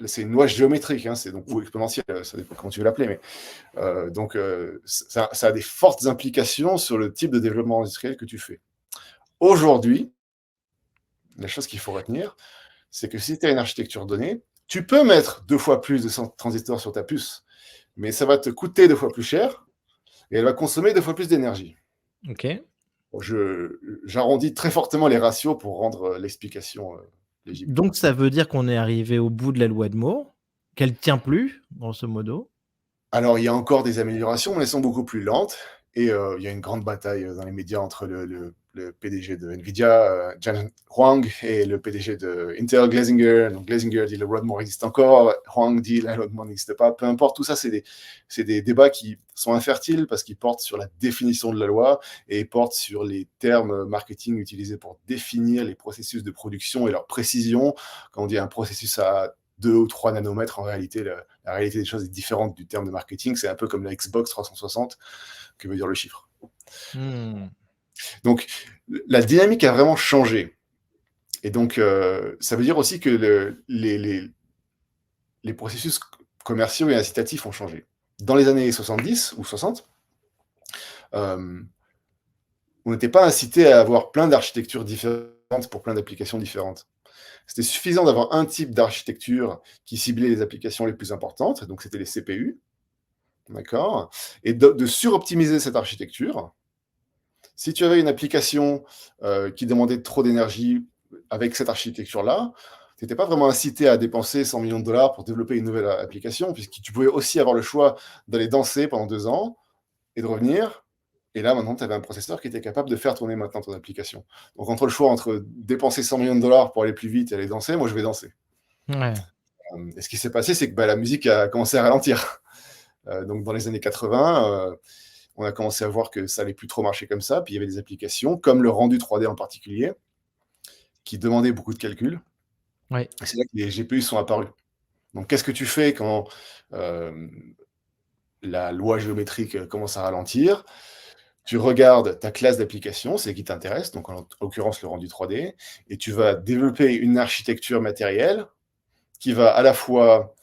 C'est une loi géométrique, hein, ou exponentielle, ça dépend comment tu veux l'appeler, mais ça a des fortes implications sur le type de développement industriel que tu fais. Aujourd'hui, la chose qu'il faut retenir, c'est que si tu as une architecture donnée, tu peux mettre 2 fois plus de transistors sur ta puce, mais ça va te coûter 2 fois plus cher et elle va consommer 2 fois plus d'énergie. OK. J'arrondis très fortement les ratios pour rendre l'explication légible. Donc ça veut dire qu'on est arrivé au bout de la loi de Moore, qu'elle tient plus, grosso modo? Alors, il y a encore des améliorations, mais elles sont beaucoup plus lentes. Et il y a une grande bataille dans les médias entre le PDG de NVIDIA, Jensen Huang, et le PDG de Intel, Glasinger. Donc, Glasinger dit le loi de Moore existe encore, Huang dit la loi de Moore n'existe pas. Peu importe, tout ça, c'est des débats qui sont infertiles parce qu'ils portent sur la définition de la loi et portent sur les termes marketing utilisés pour définir les processus de production et leur précision. Quand on dit un processus à 2 ou 3 nanomètres, en réalité, la réalité des choses est différente du terme de marketing. C'est un peu comme la Xbox 360, que veut dire le chiffre. Mmh. Donc, la dynamique a vraiment changé. Et donc, ça veut dire aussi que les processus commerciaux et incitatifs ont changé. Dans les années 70 ou 60, on n'était pas incité à avoir plein d'architectures différentes pour plein d'applications différentes. C'était suffisant d'avoir un type d'architecture qui ciblait les applications les plus importantes, donc c'était les CPU, d'accord? Et de suroptimiser cette architecture. Si tu avais une application qui demandait trop d'énergie avec cette architecture-là, tu n'étais pas vraiment incité à dépenser 100 millions de dollars pour développer une nouvelle application, puisque tu pouvais aussi avoir le choix d'aller danser pendant 2 ans et de revenir. Et là, maintenant, tu avais un processeur qui était capable de faire tourner maintenant ton application. Donc, entre le choix entre dépenser 100 millions de dollars pour aller plus vite et aller danser, moi, je vais danser. Ouais. Et ce qui s'est passé, c'est que la musique a commencé à ralentir. Donc, dans les années 80, on a commencé à voir que ça allait plus trop marcher comme ça. Puis, il y avait des applications, comme le rendu 3D en particulier, qui demandaient beaucoup de calculs. Ouais. Et c'est là que les GPU sont apparus. Donc, qu'est-ce que tu fais quand la loi géométrique commence à ralentir? Tu regardes ta classe d'application, c'est qui t'intéresse, donc en l'occurrence le rendu 3D, et tu vas développer une architecture matérielle qui va à la fois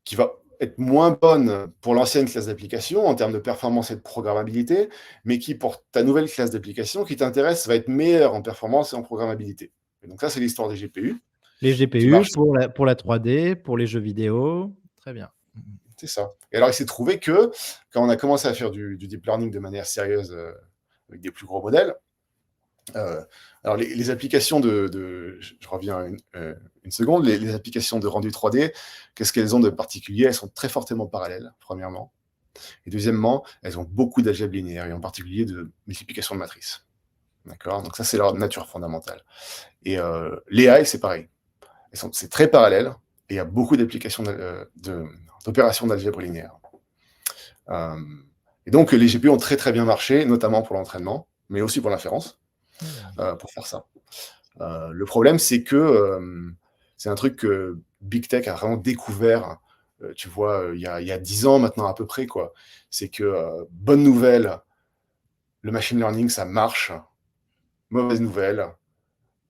qui va être moins bonne pour l'ancienne classe d'application en termes de performance et de programmabilité, mais qui, pour ta nouvelle classe d'application qui t'intéresse, va être meilleure en performance et en programmabilité. Et donc ça, c'est l'histoire des GPU, Les qui GPU marchent. pour la 3D, pour les jeux vidéo. Très bien. C'est ça. Et alors, il s'est trouvé que quand on a commencé à faire du deep learning de manière sérieuse avec des plus gros modèles, alors les applications je reviens une seconde, les applications de rendu 3D, qu'est-ce qu'elles ont de particulier? Elles sont très fortement parallèles, premièrement. Et deuxièmement, elles ont beaucoup d'algèbre linéaire, et en particulier de multiplication de matrices. D'accord? Donc ça, c'est leur nature fondamentale. Et l'AI, c'est pareil. C'est très parallèle, et il y a beaucoup d'applications d'opérations d'algèbre linéaire. Et donc, les GPU ont très très bien marché, notamment pour l'entraînement, mais aussi pour l'inférence, pour faire ça. Le problème, c'est que c'est un truc que Big Tech a vraiment découvert, tu vois, il y a 10 ans maintenant à peu près, quoi. C'est que, bonne nouvelle, le machine learning, ça marche. Mauvaise nouvelle,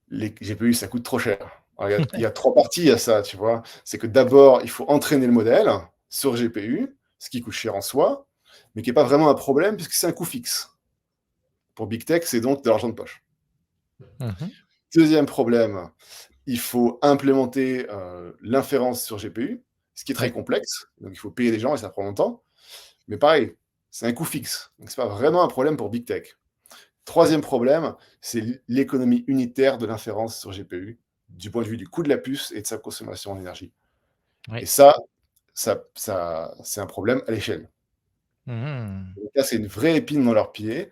les GPU, ça coûte trop cher. Alors, il y a 3 parties à ça, tu vois. C'est que d'abord, il faut entraîner le modèle sur GPU, ce qui coûte cher en soi, mais qui n'est pas vraiment un problème puisque c'est un coût fixe. Pour Big Tech, c'est donc de l'argent de poche. Mhm. Deuxième problème, il faut implémenter l'inférence sur GPU, ce qui est très Ouais. complexe. Donc, il faut payer des gens et ça prend longtemps. Mais pareil, c'est un coût fixe. Donc, ce n'est pas vraiment un problème pour Big Tech. Troisième problème, c'est l'économie unitaire de l'inférence sur GPU, du point de vue du coût de la puce et de sa consommation en énergie. Et Ouais. ça c'est un problème à l'échelle. Mhm. Donc là, c'est une vraie épine dans leur pied,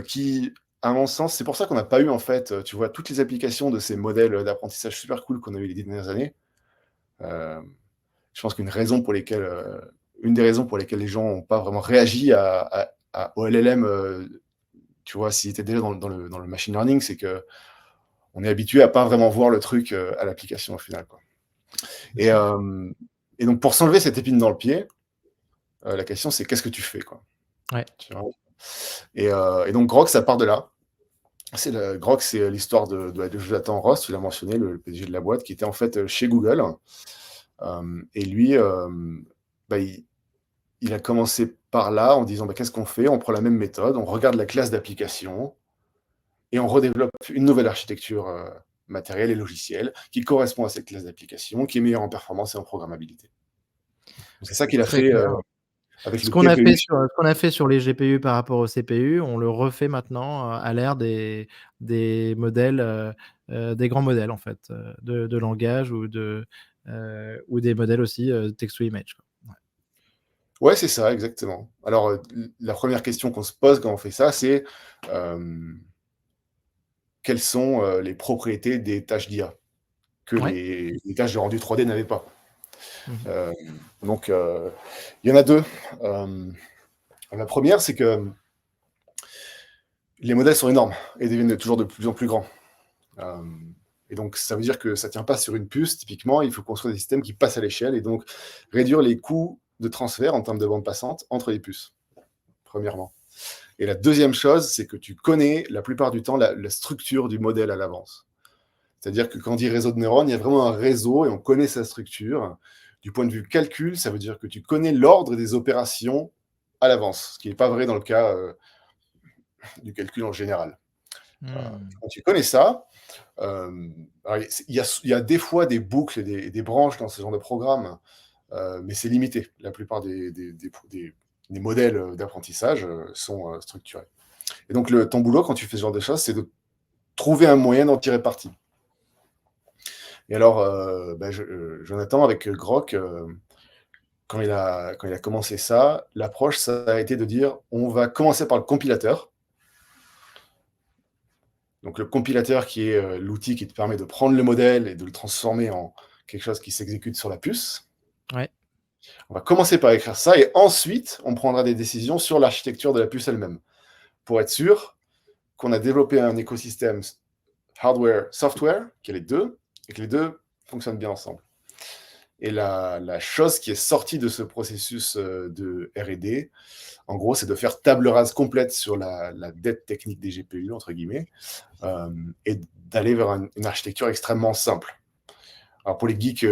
qui, à mon sens, c'est pour ça qu'on n'a pas eu, en fait, tu vois, toutes les applications de ces modèles d'apprentissage super cool qu'on a eu les 10 dernières années. Je pense une des raisons pour lesquelles les gens n'ont pas vraiment réagi au LLM, tu vois, s'ils étaient déjà dans le machine learning, c'est qu'on est habitué à pas vraiment voir le truc à l'application au final, quoi. Et, et donc, pour s'enlever cette épine dans le pied, la question, c'est qu'est-ce que tu fais, quoi, Ouais. tu vois? Et donc, Grok, ça part de là. Grok, c'est l'histoire de Jonathan Ross, tu l'as mentionné, le PDG de la boîte, qui était en fait chez Google. Et lui, bah, il a commencé par là en disant bah, qu'est-ce qu'on fait? On prend la même méthode, on regarde la classe d'application et on redéveloppe une nouvelle architecture matérielle et logicielle qui correspond à cette classe d'application, qui est meilleure en performance et en programmabilité. Donc, c'est ça qu'il a Très fait clair. avec Ce le qu'on a TPU. fait sur ce qu'on a fait sur les GPU par rapport aux CPU, on le refait maintenant, à l'ère des modèles, des grands modèles en fait, de langage ou des modèles aussi, text to image, quoi. Ouais. Ouais, c'est ça, exactement. Alors, la première question qu'on se pose quand on fait ça, c'est quelles sont les propriétés des tâches d'IA que Ouais. les tâches de rendu 3D n'avaient pas. Mmh. Euh, donc, il y en a deux. La première, c'est que les modèles sont énormes et deviennent toujours de plus en plus grands. Euh, et donc, ça veut dire que ça ne tient pas sur une puce. Typiquement, il faut construire des systèmes qui passent à l'échelle et donc réduire les coûts de transfert en termes de bande passante entre les puces, premièrement. Et la deuxième chose, c'est que tu connais la plupart du temps la structure du modèle à l'avance. C'est-à-dire que quand on dit réseau de neurones, il y a vraiment un réseau et on connaît sa structure. Du point de vue calcul, ça veut dire que tu connais l'ordre des opérations à l'avance, ce qui n'est pas vrai dans le cas du calcul en général. Mmh. Quand tu connais ça, Alors, il y a des fois des boucles et des branches dans ce genre de programme, mais c'est limité. La plupart des modèles d'apprentissage sont structurés. Et donc, ton boulot, quand tu fais ce genre de choses, c'est de trouver un moyen d'en tirer parti. Et alors, Jonathan, avec Grok, quand il a commencé ça, l'approche, ça a été de dire, on va commencer par le compilateur. Donc le compilateur qui est l'outil qui te permet de prendre le modèle et de le transformer en quelque chose qui s'exécute sur la puce. Ouais. On va commencer par écrire ça et ensuite, on prendra des décisions sur l'architecture de la puce elle-même pour être sûr qu'on a développé un écosystème hardware, software, qui est les deux, et que les deux fonctionnent bien ensemble. Et la chose qui est sortie de ce processus de R&D, en gros, c'est de faire table rase complète sur la dette technique des GPU, entre guillemets, et d'aller vers une architecture extrêmement simple. Alors pour les geeks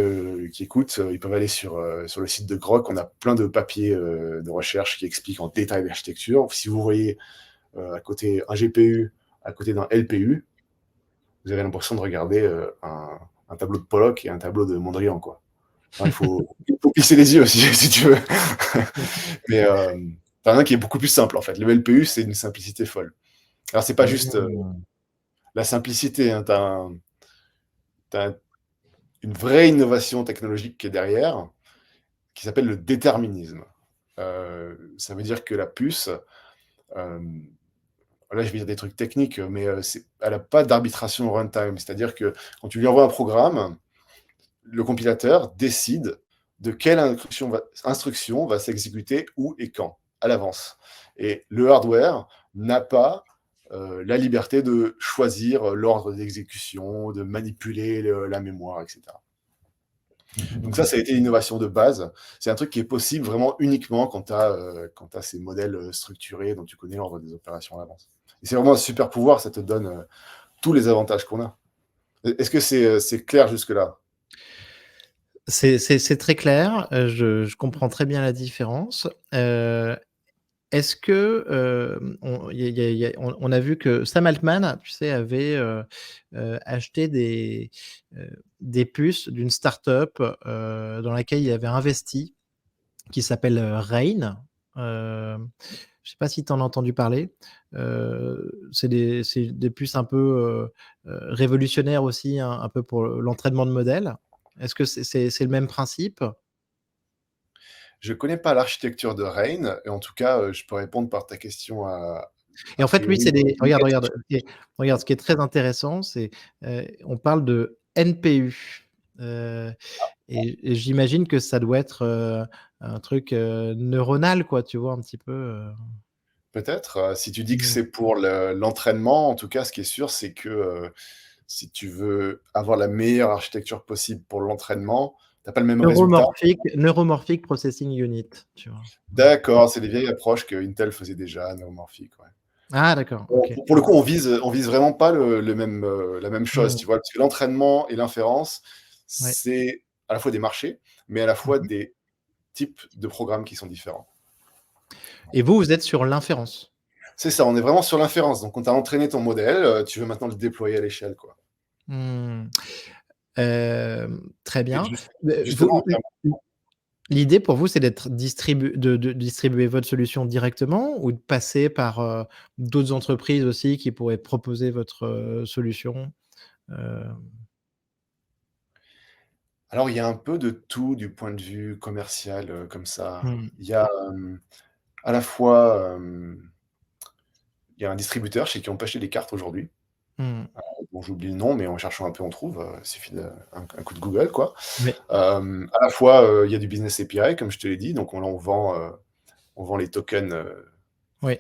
qui écoutent, ils peuvent aller sur le site de Grok. On a plein de papiers de recherche qui expliquent en détail l'architecture. Si vous voyez à côté un GPU, à côté d'un LPU, vous avez l'impression de regarder un tableau de Pollock et un tableau de Mondrian, quoi. Alors, il faut plisser les yeux si tu veux. Mais t'en as un qui est beaucoup plus simple, en fait. Le LPU, c'est une simplicité folle. Alors, c'est pas juste la simplicité, hein. T'as une vraie innovation technologique qui est derrière, qui s'appelle le déterminisme. Ça veut dire que la puce, là je vais dire des trucs techniques, mais elle n'a pas d'arbitration runtime. C'est-à-dire que quand tu lui envoies un programme, le compilateur décide de quelle instruction va s'exécuter où et quand, à l'avance. Et le hardware n'a pas la liberté de choisir l'ordre d'exécution, de manipuler la mémoire, etc. Donc ça a été l'innovation de base. C'est un truc qui est possible vraiment uniquement quand tu as ces modèles structurés dont tu connais l'ordre des opérations à l'avance. Et c'est vraiment un super pouvoir, ça te donne tous les avantages qu'on a. Est-ce que c'est clair jusque-là? C'est très clair, je comprends très bien la différence. Est-ce que, on a vu que Sam Altman, tu sais, avait, acheté des puces d'une start-up, dans laquelle il avait investi, qui s'appelle, Rain. Je sais pas si tu en as entendu parler? C'est des puces un peu, révolutionnaires aussi, un peu pour l'entraînement de modèles. Est-ce que c'est le même principe? Je ne connais pas l'architecture de Rain, et en tout cas, je peux répondre par ta question Et a en fait, lui, priori c'est des regarde, négative. regarde, ce qui est très intéressant, c'est, on parle de NPU, et j'imagine que ça doit être, un truc, neuronal, quoi, tu vois? Un petit peu, Peut-être, si tu dis que mmh. c'est pour l'entraînement, en tout cas, ce qui est sûr, c'est que si tu veux avoir la meilleure architecture possible pour l'entraînement, tu n'as pas le même résultat. Neuromorphic Processing Unit, tu vois? Ouais. D'accord, c'est des vieilles approches que Intel faisait déjà, neuromorphiques, ouais. Ah d'accord, Bon, OK. pour le coup, on vise vraiment pas la même chose, Mmh. tu vois? Parce que l'entraînement et l'inférence, Ouais. c'est à la fois des marchés, mais à la fois Mmh. des types de programmes qui sont différents. Et vous, vous êtes sur l'inférence? C'est ça, on est vraiment sur l'inférence. Donc, on t'a entraîné ton modèle, tu veux maintenant le déployer à l'échelle, quoi. Mmh. Très Et bien. justement, L'idée pour vous, c'est de distribuer votre solution directement ou de passer par, d'autres entreprises aussi qui pourraient proposer votre, solution? Heu, alors il y a un peu de tout du point de vue commercial, comme ça. mmh, Il y a, à la fois, il y a un distributeur chez qui on peut acheter des cartes aujourd'hui. mmh. Bon, j'oublie le nom, mais en cherchant un peu, on trouve, il suffit d'un un coup de Google, quoi. Mais À la fois, il y a du business API, comme je te l'ai dit, donc on vend les tokens, oui.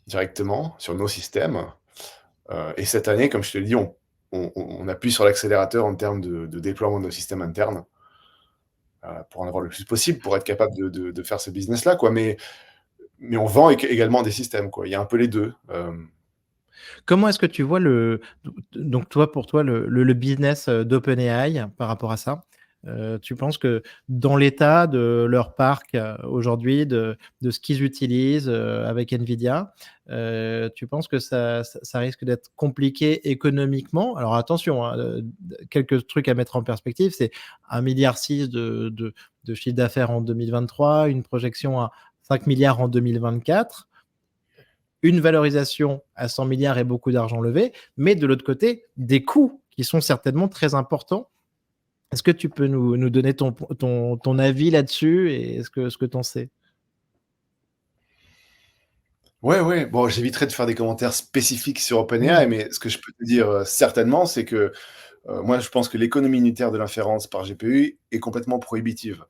directement sur nos systèmes. Et cette année, comme je te l'ai dit, on appuie sur l'accélérateur en termes de déploiement de nos systèmes internes, pour en avoir le plus possible, pour être capable de faire ce business-là, quoi. Mais on vend également des systèmes, quoi. Il y a un peu les 2. Comment est-ce que tu vois donc toi, pour toi, le business, d'OpenAI par rapport à ça? Tu penses que dans l'état de leur parc aujourd'hui, de ce qu'ils utilisent avec Nvidia, tu penses que ça risque d'être compliqué économiquement? Alors attention, hein, quelques trucs à mettre en perspective, c'est 1,6 milliard de chiffre d'affaires en 2023, une projection à 5 milliards en 2024, une valorisation à 100 milliards et beaucoup d'argent levé, mais de l'autre côté, des coûts qui sont certainement très importants. Est-ce que tu peux nous donner ton avis là-dessus et ce que tu en sais? Ouais, ouais, bon, j'éviterai de faire des commentaires spécifiques sur OpenAI, Mmh. mais ce que je peux te dire, certainement, c'est que, moi, je pense que l'économie unitaire de l'inférence par GPU est complètement prohibitive.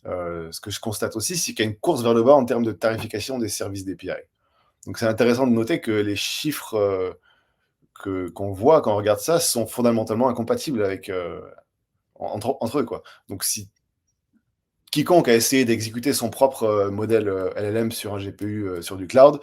Ce que je constate aussi, c'est qu'il y a une course vers le bas en termes de tarification des services d'API. Donc c'est intéressant de noter que les chiffres, qu'on voit quand on regarde ça sont fondamentalement incompatibles avec, entre eux, quoi. Donc si quiconque a essayé d'exécuter son propre, modèle, LLM sur un GPU, sur du cloud,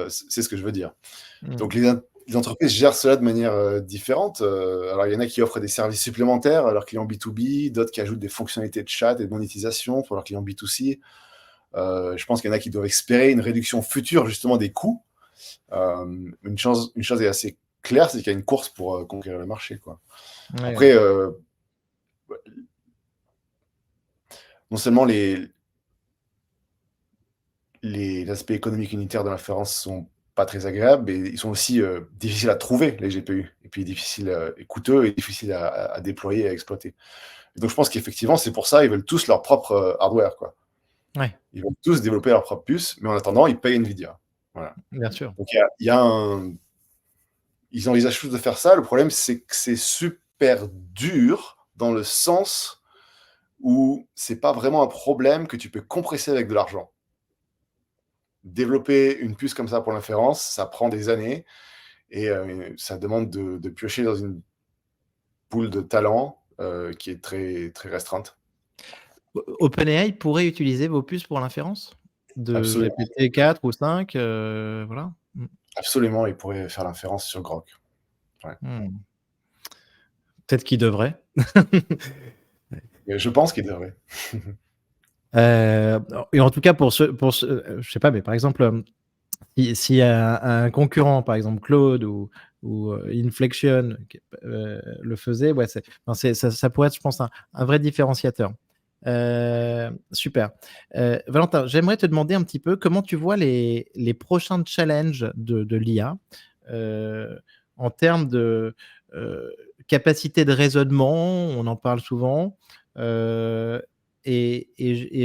c'est ce que je veux dire. Mmh. Donc les entreprises gèrent cela de manière, différente. Alors il y en a qui offrent des services supplémentaires à leurs clients B2B, d'autres qui ajoutent des fonctionnalités de chat et de monétisation pour leurs clients B2C. Je pense qu'il y en a qui doivent espérer une réduction future justement des coûts. Une chose est assez claire, c'est qu'il y a une course pour, conquérir le marché, quoi. Ouais, ouais. Après, non seulement les aspects économiques unitaires de l'inférence sont pas très agréables, mais ils sont aussi, difficiles à trouver, les GPU, et puis difficiles, et coûteux et difficiles à déployer et à exploiter. Et donc je pense qu'effectivement, c'est pour ça, ils veulent tous leur propre, hardware, quoi. Ouais, Ils veulent tous développer leur propre puce, mais en attendant, ils payent Nvidia. Voilà. bien sûr. Donc il y a un ils envisagent tous de faire ça. Le problème, c'est que c'est super dur dans le sens où c'est pas vraiment un problème que tu peux compresser avec de l'argent. Développer une puce comme ça pour l'inférence, ça prend des années et ça demande de piocher dans une pool de talents, qui est très, très restreinte. OpenAI pourrait utiliser vos puces pour l'inférence? De Absolument, GPT-4 ou 5, voilà? Mmh. absolument, ils pourraient faire l'inférence sur Grok. Ouais. Mmh. Peut-être qu'il devrait. Et je pense qu'ils devraient. Et en tout cas pour ce, je sais pas, mais par exemple, si un concurrent, par exemple Claude ou Inflection le faisait, ouais, enfin, ça pourrait être, je pense, un vrai différenciateur. Super. Valentin, j'aimerais te demander un petit peu comment tu vois les prochains challenges de l'IA en termes de capacité de raisonnement, on en parle souvent. euh, et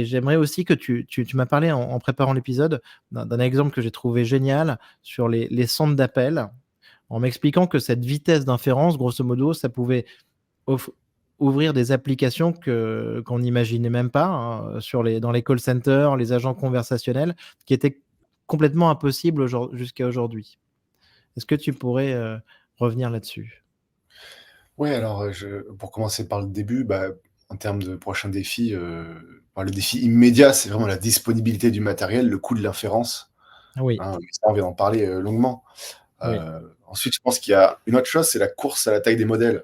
j'aimerais aussi que tu m'as parlé en préparant l'épisode d'un exemple que j'ai trouvé génial sur les centres d'appel, en m'expliquant que cette vitesse d'inférence, grosso modo, ça pouvait off- ouvrir des applications qu'on n'imaginait même pas, hein, dans les call centers, les agents conversationnels, qui étaient complètement impossibles jusqu'à aujourd'hui. Est-ce que tu pourrais revenir là-dessus? Ouais, alors, pour commencer par le début, bah, en termes de prochains défis, bah, le défi immédiat, c'est vraiment la disponibilité du matériel, le coût de l'inférence, Oui, hein, ça, on vient d'en parler, longuement. oui. Ensuite, je pense qu'il y a une autre chose, c'est la course à la taille des modèles.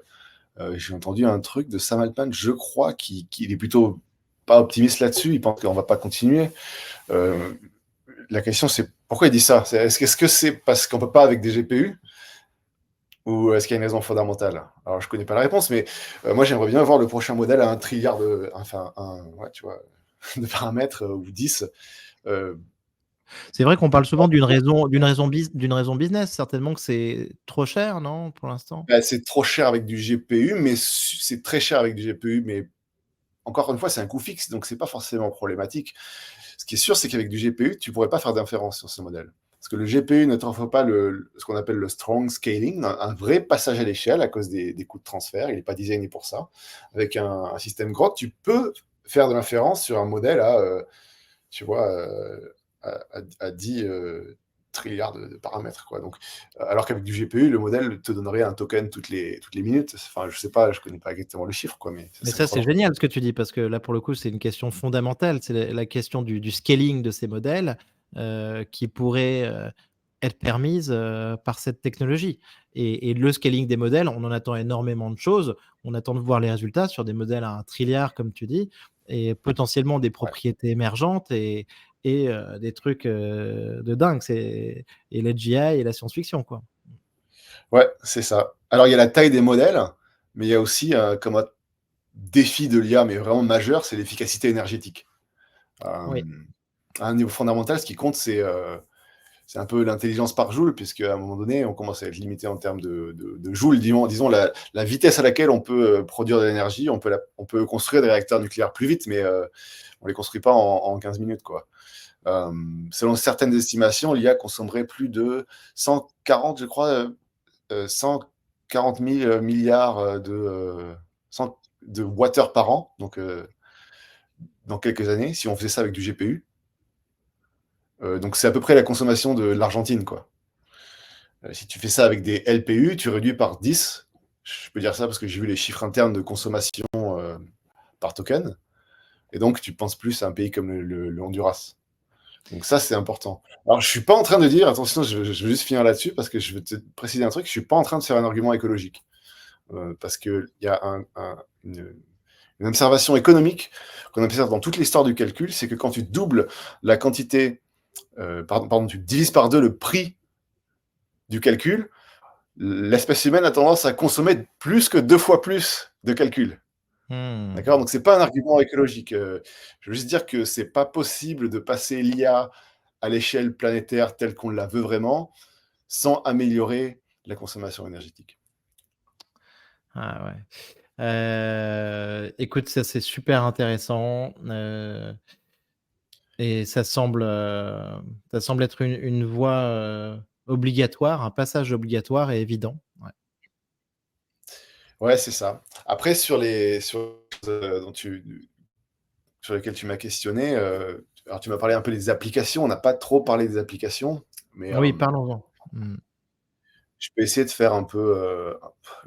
J'ai entendu un truc de Sam Altman, je crois, qui est plutôt pas optimiste là-dessus, il pense qu'on va pas continuer. Heu, la question, c'est pourquoi il dit ça? Est-ce que c'est parce qu'on peut pas avec des GPU? Ou est-ce qu'il y a une raison fondamentale? Alors je connais pas la réponse, mais moi j'aimerais bien voir le prochain modèle à 1 trilliard ouais, tu vois, de paramètres, ou 10. Heu, C'est vrai qu'on parle souvent d'une raison business. Certainement que c'est trop cher, non, pour l'instant? bah, c'est trop cher avec du GPU, mais c'est très cher avec du GPU, mais encore une fois, c'est un coût fixe, donc c'est pas forcément problématique. Ce qui est sûr, c'est qu'avec du GPU, tu pourrais pas faire d'inférence sur ce modèle. Parce que le GPU ne t'offre pas ce qu'on appelle le strong scaling, un vrai passage à l'échelle à cause des coûts de transfert. Il n'est pas designé pour ça. Avec un système Grok, tu peux faire de l'inférence sur un modèle tu vois, à 10 trilliards de paramètres, quoi. Donc, alors qu'avec du GPU, le modèle te donnerait un token toutes les minutes. Enfin, je sais pas, je connais pas exactement le chiffre, quoi, mais ça Mais serait ça, trop c'est long. génial ce que tu dis, parce que là, pour le coup, c'est une question fondamentale. C'est la question du scaling de ces modèles qui pourrait être permise par cette technologie. Et le scaling des modèles, on en attend énormément de choses. On attend de voir les résultats sur des modèles à 1 trilliard, comme tu dis, et potentiellement des Ouais. propriétés émergentes et des trucs de dingue. Et l'AGI et la science-fiction, quoi. Ouais, c'est ça. Alors, il y a la taille des modèles, mais il y a aussi, comme un défi de l'IA, mais vraiment majeur, c'est l'efficacité énergétique. Oui, À un niveau fondamental, ce qui compte, c'est un peu l'intelligence par joule, puisque à un moment donné, on commence à être limité en termes de joules. Disons la vitesse à laquelle on peut produire de l'énergie, on peut construire des réacteurs nucléaires plus vite, mais on les construit pas en 15 minutes, quoi. Selon certaines estimations, l'IA consommerait plus de 140, je crois, 140 000 milliards de watt-heures par an, donc dans quelques années, si on faisait ça avec du GPU. Donc c'est à peu près la consommation de l'Argentine, quoi. Si tu fais ça avec des LPU, tu réduis par 10. Je peux dire ça parce que j'ai vu les chiffres internes de consommation par token. Et donc, tu penses plus à un pays comme le Honduras. Donc ça, c'est important. Alors, je suis pas en train de dire, attention, je veux juste finir là-dessus parce que je veux te préciser un truc, je suis pas en train de faire un argument écologique. Parce qu'il y a une observation économique qu'on observe dans toute l'histoire du calcul, c'est que quand tu doubles la quantité, pardon, tu divises par deux le prix du calcul, l'espèce humaine a tendance à consommer plus que 2 fois plus de calcul. D'accord? Donc, c'est pas un argument écologique. Je veux juste dire que c'est pas possible de passer l'IA à l'échelle planétaire telle qu'on la veut vraiment, sans améliorer la consommation énergétique. ah ouais. Écoute, ça c'est super intéressant. Et ça semble être une voie obligatoire, un passage obligatoire et évident. Ouais. Ouais, c'est ça. Après, dont sur lesquels tu m'as questionné, alors tu m'as parlé un peu des applications. On n'a pas trop parlé des applications, mais Oui, parlons-en. Mmh. je peux essayer de faire un peu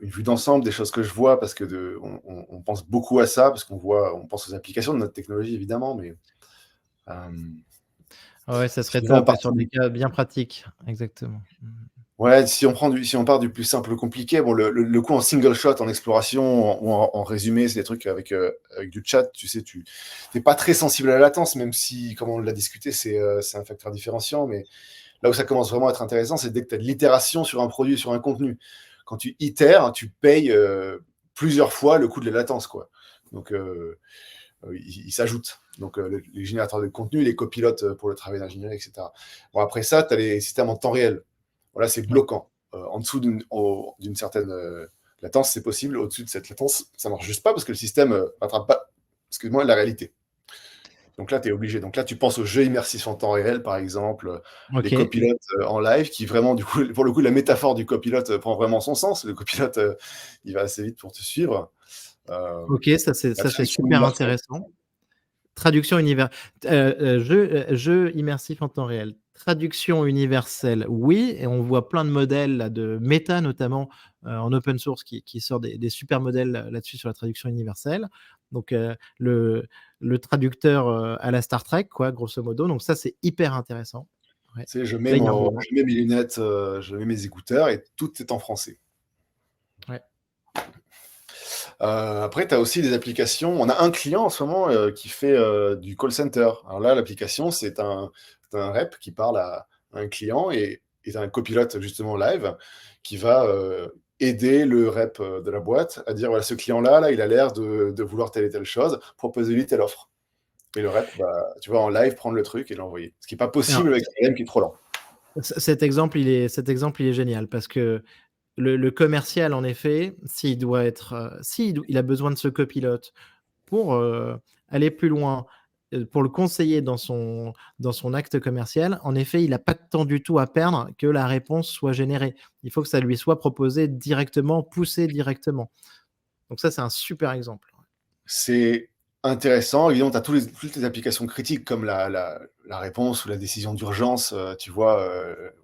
une vue d'ensemble des choses que je vois, parce que on pense beaucoup à ça, parce on pense aux applications de notre technologie, évidemment, mais euh, Ouais, ça si serait on top et part sur des cas bien pratiques. Exactement. Mmh. Ouais, si on part du plus simple au compliqué, bon, le coup en single shot, en exploration, ou en résumé, c'est des trucs avec du chat, tu sais, tu n'es pas très sensible à la latence, même si, comme on l'a discuté, c'est un facteur différenciant, mais là où ça commence vraiment à être intéressant, c'est dès que tu as de l'itération sur un produit, sur un contenu. Quand tu itères, tu payes plusieurs fois le coût de la latence, quoi. Donc, il s'ajoute. Donc, les générateurs de contenu, les copilotes pour le travail d'ingénierie, etc. Bon, après ça, tu as les systèmes en temps réel. Voilà, c'est Ouais. bloquant. En dessous d'une certaine latence, c'est possible. Au-dessus de cette latence, ça marche juste pas parce que le système rattrape pas, excuse-moi, la réalité. Donc là, tu es obligé. Donc là, tu penses aux jeux immersifs en temps réel, par exemple, les OK. copilotes en live, qui vraiment, du coup, pour le coup, la métaphore du copilote prend vraiment son sens. Le copilote, il va assez vite pour te suivre. Euh, OK, la ça c'est traduction super universelle. intéressant. Traduction jeu immersif en temps réel. Traduction universelle, oui, et on voit plein de modèles là, de Meta notamment, en open source qui sort des super modèles là-dessus sur la traduction universelle. Donc le traducteur, à la Star Trek quoi, grosso modo, donc ça c'est hyper intéressant. Ouais. Tu sais, Là, il y a un besoin. je mets mes lunettes, je mets mes écouteurs et tout est en français. Ouais. Après, tu as aussi des applications. On a un client en ce moment qui fait du call center. Alors là, l'application, c'est un rep qui parle à un client et un copilote justement live qui va aider le rep de la boîte à dire voilà, ce client-là, là, il a l'air de vouloir telle et telle chose, proposez-lui telle offre. Et le rep, bah, tu vois, en live, prendre le truc et l'envoyer. Ce qui n'est pas Alors, possible avec un RM qui est trop lent. cet exemple il est génial parce que le commercial en effet, s'il doit être, il a besoin de ce copilote pour, aller plus loin, pour le conseiller dans son acte commercial, en effet, il a pas de temps du tout à perdre que la réponse soit générée. Il faut que ça lui soit proposé directement, poussé directement. Donc ça, c'est un super exemple. C'est intéressant. Évidemment, tu as toutes les applications critiques comme la réponse ou la décision d'urgence, tu vois,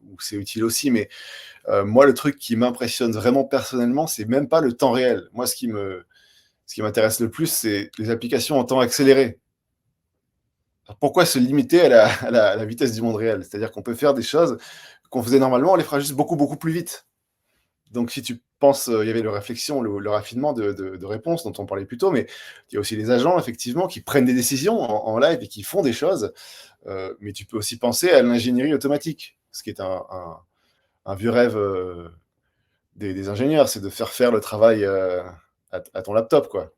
où c'est utile aussi. Mais moi, le truc qui m'impressionne vraiment personnellement, c'est même pas le temps réel. Moi, ce qui m'intéresse le plus, c'est les applications en temps accéléré. Alors, pourquoi se limiter à la vitesse du monde réel? C'est-à-dire qu'on peut faire des choses qu'on faisait normalement, on les fera juste beaucoup, beaucoup plus vite. Donc, si tu penses, il y avait le réflexion, le raffinement de réponse dont on parlait plus tôt, mais il y a aussi les agents, effectivement, qui prennent des décisions en live et qui font des choses. Mais tu peux aussi penser à l'ingénierie automatique, ce qui est un vieux rêve des ingénieurs, c'est de faire le travail à ton laptop, quoi.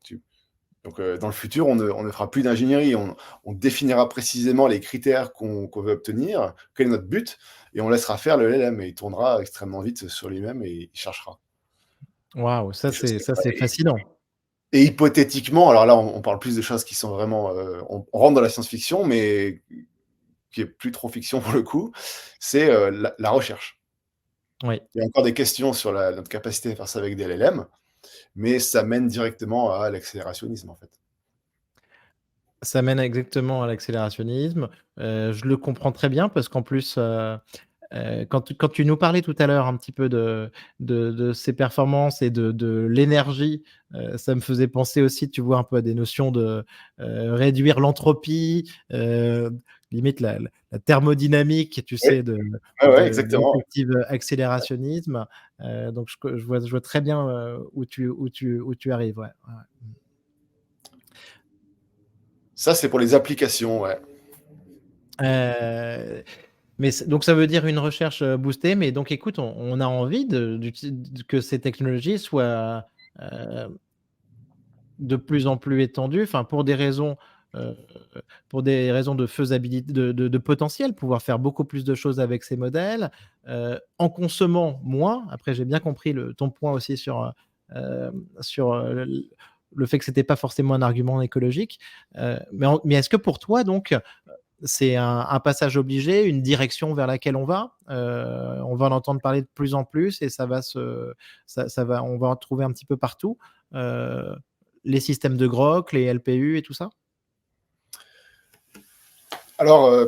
Donc, dans le futur, on ne fera plus d'ingénierie. On définira précisément les critères qu'on veut obtenir, quel est notre but, et on laissera faire le LLM, et il tournera extrêmement vite sur lui-même et il cherchera. Waouh, Des choses ça c'est fascinant. et hypothétiquement, alors là, on parle plus de choses qui sont vraiment, on rentre dans la science-fiction, mais qui est plus trop fiction pour le coup, c'est la recherche. Oui. Il y a encore des questions sur notre capacité à faire ça avec des LLM, mais ça mène directement à l'accélérationnisme, en fait. Ça mène exactement à l'accélérationnisme. Je le comprends très bien parce qu'en plus, quand tu nous parlais tout à l'heure un petit peu de ces performances et de l'énergie, ça me faisait penser aussi, tu vois, un peu à des notions de, réduire l'entropie, limite la thermodynamique, tu Oui, sais, ouais, ouais, de exactement. l'effective accélérationnisme. Donc je vois très bien, où tu arrives, ouais, ouais, ouais. Ça, c'est pour les applications, ouais. Mais donc ça veut dire une recherche, boostée, mais donc écoute, on a envie que ces technologies soient, heu, de plus en plus étendues, enfin heu, pour des raisons de faisabilité, de potentiel, pouvoir faire beaucoup plus de choses avec ces modèles, en consommant moins. Après, j'ai bien compris ton point aussi sur, le fait que c'était pas forcément un argument écologique, mais est-ce que pour toi donc, c'est un passage obligé, une direction vers laquelle on va en entendre parler de plus en plus et ça va on va en trouver un petit peu partout, heu, les systèmes de grok, les LPU et tout ça? Alors,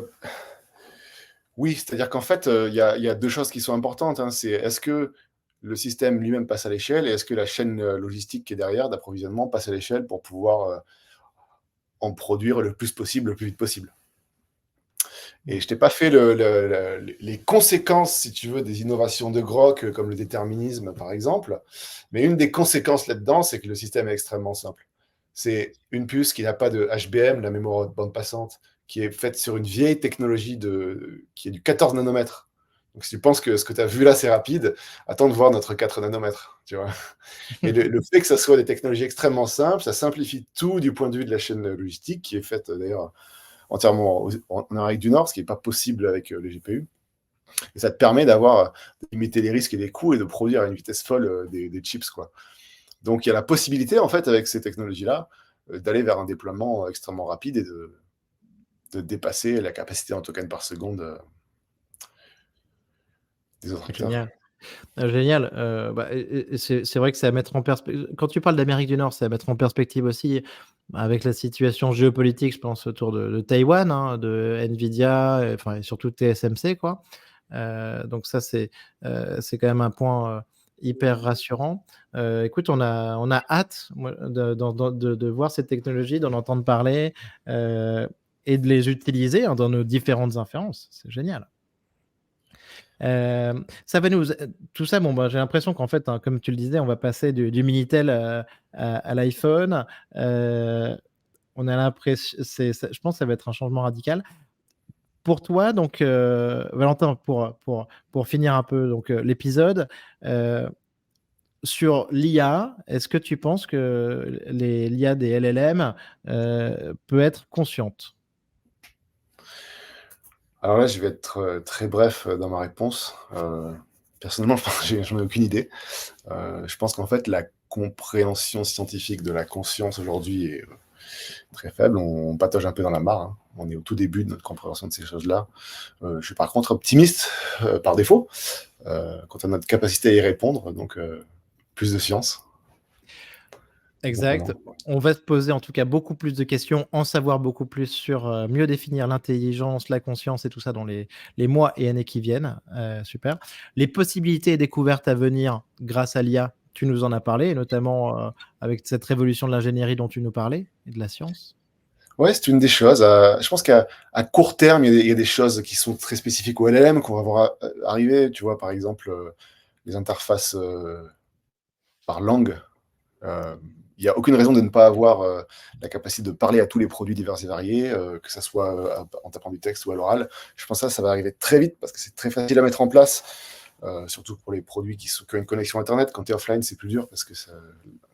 oui, c'est-à-dire qu'en fait, il y a 2 choses qui sont importantes, hein. C'est est-ce que le système lui-même passe à l'échelle et est-ce que la chaîne, logistique qui est derrière d'approvisionnement passe à l'échelle pour pouvoir, en produire le plus possible, le plus vite possible? Et je t'ai pas fait les conséquences, si tu veux, des innovations de Grok, comme le déterminisme, par exemple. Mais une des conséquences là-dedans, c'est que le système est extrêmement simple. C'est une puce qui n'a pas de HBM, la mémoire haute bande passante, qui est faite sur une vieille technologie qui est du 14 nanomètres. Donc, si tu penses que ce que tu as vu là, c'est rapide, attends de voir notre 4 nanomètres, tu vois. Et le fait que ça soit des technologies extrêmement simples, ça simplifie tout du point de vue de la chaîne logistique, qui est faite d'ailleurs entièrement en Amérique du Nord, ce qui n'est pas possible avec les GPU. Et ça te permet de limiter les risques et les coûts et de produire à une vitesse folle des chips, quoi. Donc il y a la possibilité, en fait, avec ces technologies-là, d'aller vers un déploiement extrêmement rapide et de dépasser la capacité en tokens par seconde des autres acteurs. Génial. Génial, bah et c'est vrai que c'est à mettre en perspective. Quand tu parles d'Amérique du Nord, c'est à mettre en perspective aussi avec la situation géopolitique, je pense autour de Taïwan, hein, de Nvidia, et enfin et surtout TSMC, quoi. Donc ça c'est quand même un point, hyper rassurant. Écoute, on a hâte, moi, de voir ces technologies, d'en entendre parler, heu et de les utiliser, hein, dans nos différentes inférences. C'est génial. Ça va tout ça, bon, bah, j'ai l'impression qu'en fait, hein, comme tu le disais, on va passer du Minitel, à l'iPhone. Heu, on a l'impress c'est ça, je pense que ça va être un changement radical. Pour toi donc, Valentin, pour finir un peu donc, l'épisode, heu, sur l'IA, est-ce que tu penses que l'IA des LLM, peut être consciente? Alors là, je vais être très bref dans ma réponse. Personnellement, j'en ai aucune idée. Je pense qu'en fait, la compréhension scientifique de la conscience aujourd'hui est très faible. On patauge un peu dans la mare, hein. On est au tout début de notre compréhension de ces choses-là. Je suis par contre optimiste par défaut quant à notre capacité à y répondre. Donc, plus de science, tout Exact. simplement. On va se poser en tout cas beaucoup plus de questions, en savoir beaucoup plus sur, mieux définir l'intelligence, la conscience et tout ça dans les mois et années qui viennent. Super. Les possibilités et découvertes à venir grâce à l'IA, tu nous en as parlé, et notamment, avec cette révolution de l'ingénierie dont tu nous parlais et de la science. Ouais, c'est une des choses. Je pense qu'à court terme, il y a des choses qui sont très spécifiques au LLM qu'on va voir arriver. Tu vois, par exemple, les interfaces par langue. Euh, Il n'y a aucune raison de ne pas avoir la capacité de parler à tous les produits divers et variés, que ce soit en tapant du texte ou à l'oral. Je pense que ça va arriver très vite parce que c'est très facile à mettre en place, surtout pour les produits qui ont une connexion Internet. Quand tu es offline, c'est plus dur parce que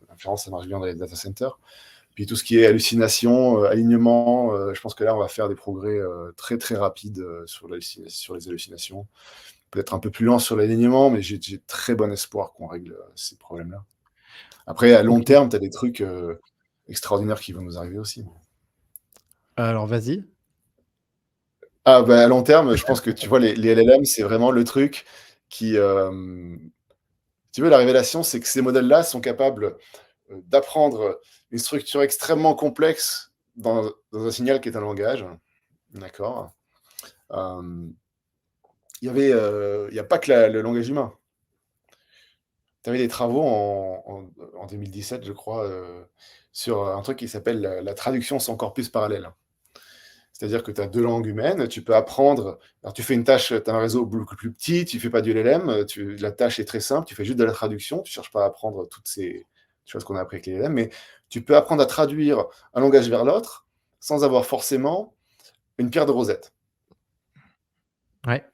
l'inférence, ça marche bien dans les data centers. Puis tout ce qui est hallucination, alignement, je pense que là, on va faire des progrès très très rapides sur les hallucinations. Peut-être un peu plus lent sur l'alignement, mais j'ai très bon espoir qu'on règle ces problèmes-là. Après, à long Ok. terme, tu as des trucs extraordinaires qui vont nous arriver aussi. Alors, vas-y. Ah, bah, à long terme, je pense que tu vois, les LLM, c'est vraiment le truc qui. Tu veux, la révélation, c'est que ces modèles-là sont capables d'apprendre une structure extrêmement complexe dans un signal qui est un langage. D'accord. Euh, il n'y a pas que le langage humain. Tu avais des travaux en 2017, je crois, sur un truc qui s'appelle la traduction sans corpus parallèle. C'est-à-dire que tu as deux langues humaines, tu peux apprendre. Alors, tu fais une tâche, tu as un réseau beaucoup plus petit, tu ne fais pas du LLM, la tâche est très simple, tu fais juste de la traduction, tu ne cherches pas à apprendre toutes ces choses qu'on a appris avec les LLM, mais tu peux apprendre à traduire un langage vers l'autre sans avoir forcément une pierre de Rosette. Ouais.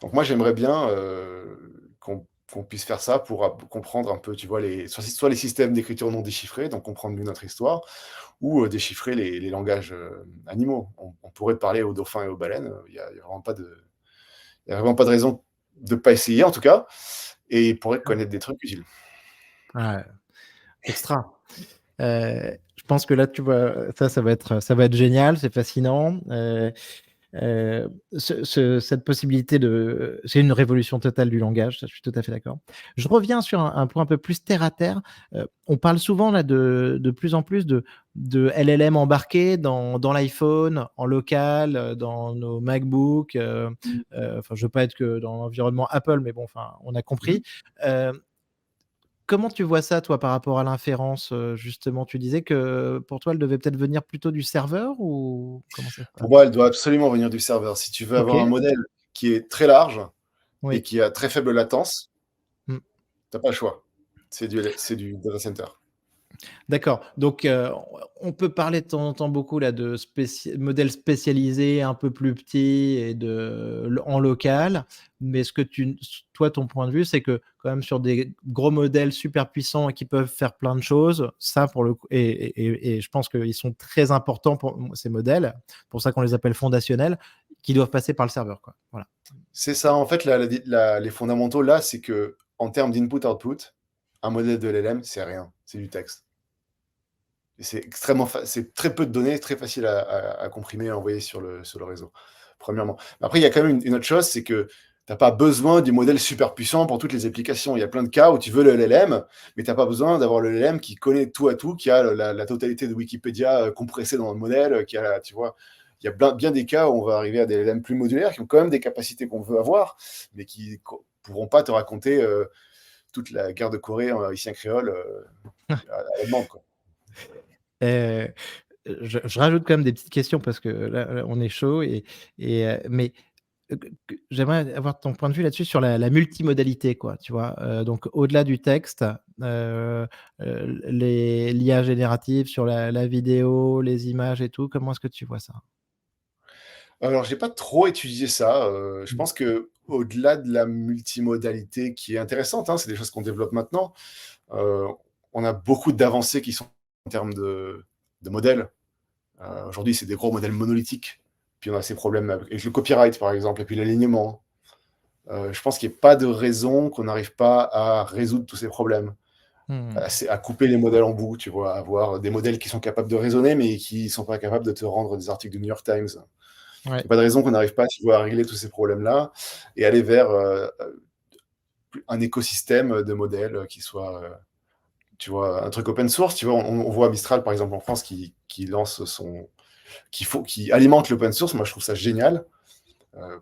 Donc, moi, j'aimerais bien qu'on puisse faire ça pour comprendre un peu, tu vois, soit les systèmes d'écriture non déchiffrés, donc comprendre mieux notre histoire, ou déchiffrer les langages animaux. On pourrait parler aux dauphins et aux baleines. Il n'y a, y a vraiment pas de raison de ne pas essayer, en tout cas. Et ils pourraient connaître des trucs utiles. Ouais, extra. Je pense que là, tu vois, ça va être génial, c'est fascinant. Cette possibilité c'est une révolution totale du langage, ça, je suis tout à fait d'accord. Je reviens sur un point un peu plus terre à terre. On parle souvent là de plus en plus de LLM embarqués dans l'iPhone, en local, dans nos MacBooks. Enfin, je veux pas être que dans l'environnement Apple, mais bon, enfin, on a compris. Mhm. Euh, Comment tu vois ça, toi, par rapport à l'inférence, justement? Tu disais que pour toi, elle devait peut-être venir plutôt du serveur ou comment ça se Pour passe? moi, elle doit absolument venir du serveur. Si tu veux avoir un OK, modèle qui est très large et oui. qui a très faible latence, Mmh. tu n'as pas le choix. C'est du data center. D'accord, donc on peut parler de temps en temps beaucoup là de modèles spécialisés un peu plus petits et en local, mais toi, ton point de vue, c'est que quand même sur des gros modèles super puissants et qui peuvent faire plein de choses, ça pour le coup et je pense qu'ils sont très importants pour ces modèles, pour ça qu'on les appelle fondationnels, qui doivent passer par le serveur, quoi. Voilà. C'est ça, en fait, les fondamentaux là, c'est que en termes d'input-output, un modèle de LLM, c'est rien, c'est du texte. Et c'est très peu de données, très facile à comprimer et à envoyer sur le réseau, premièrement. Mais après, il y a quand même une autre chose, c'est que tu n'as pas besoin du modèle super puissant pour toutes les applications. Il y a plein de cas où tu veux le LLM, mais tu n'as pas besoin d'avoir le LLM qui connaît tout à tout, qui a la totalité de Wikipédia compressée dans le modèle, tu vois, il y a bien des cas où on va arriver à des LLM plus modulaires, qui ont quand même des capacités qu'on veut avoir, mais qui ne pourront pas te raconter toute la guerre de Corée en haïtien créole à la demande, quoi. Heu, je rajoute quand même des petites questions parce que là, on est chaud mais j'aimerais avoir ton point de vue là-dessus sur la multimodalité, quoi, tu vois? Donc au-delà du texte, l'IA générative sur la vidéo, les images et tout, comment est-ce que tu vois ça? Alors, j'ai pas trop étudié ça. Je Mmh. pense que au-delà de la multimodalité qui est intéressante, hein, c'est des choses qu'on développe maintenant, heu, on a beaucoup d'avancées qui sont en termes de modèles. Aujourd'hui, c'est des gros modèles monolithiques. Puis on a ces problèmes avec le copyright, par exemple, et puis l'alignement. Je pense qu'il y a pas de raison qu'on n'arrive pas à résoudre tous ces problèmes. Mmh. C'est à couper les modèles en bout, tu vois? Avoir des modèles qui sont capables de raisonner, mais qui sont pas capables de te rendre des articles du New York Times. Il Ouais, n'y a pas de raison qu'on n'arrive pas, tu vois, à régler tous ces problèmes-là et aller vers un écosystème de modèles qui soit, tu vois, un truc open source. Tu vois, on voit Mistral, par exemple, en France, qui lance qui alimente l'open source. Moi, je trouve ça génial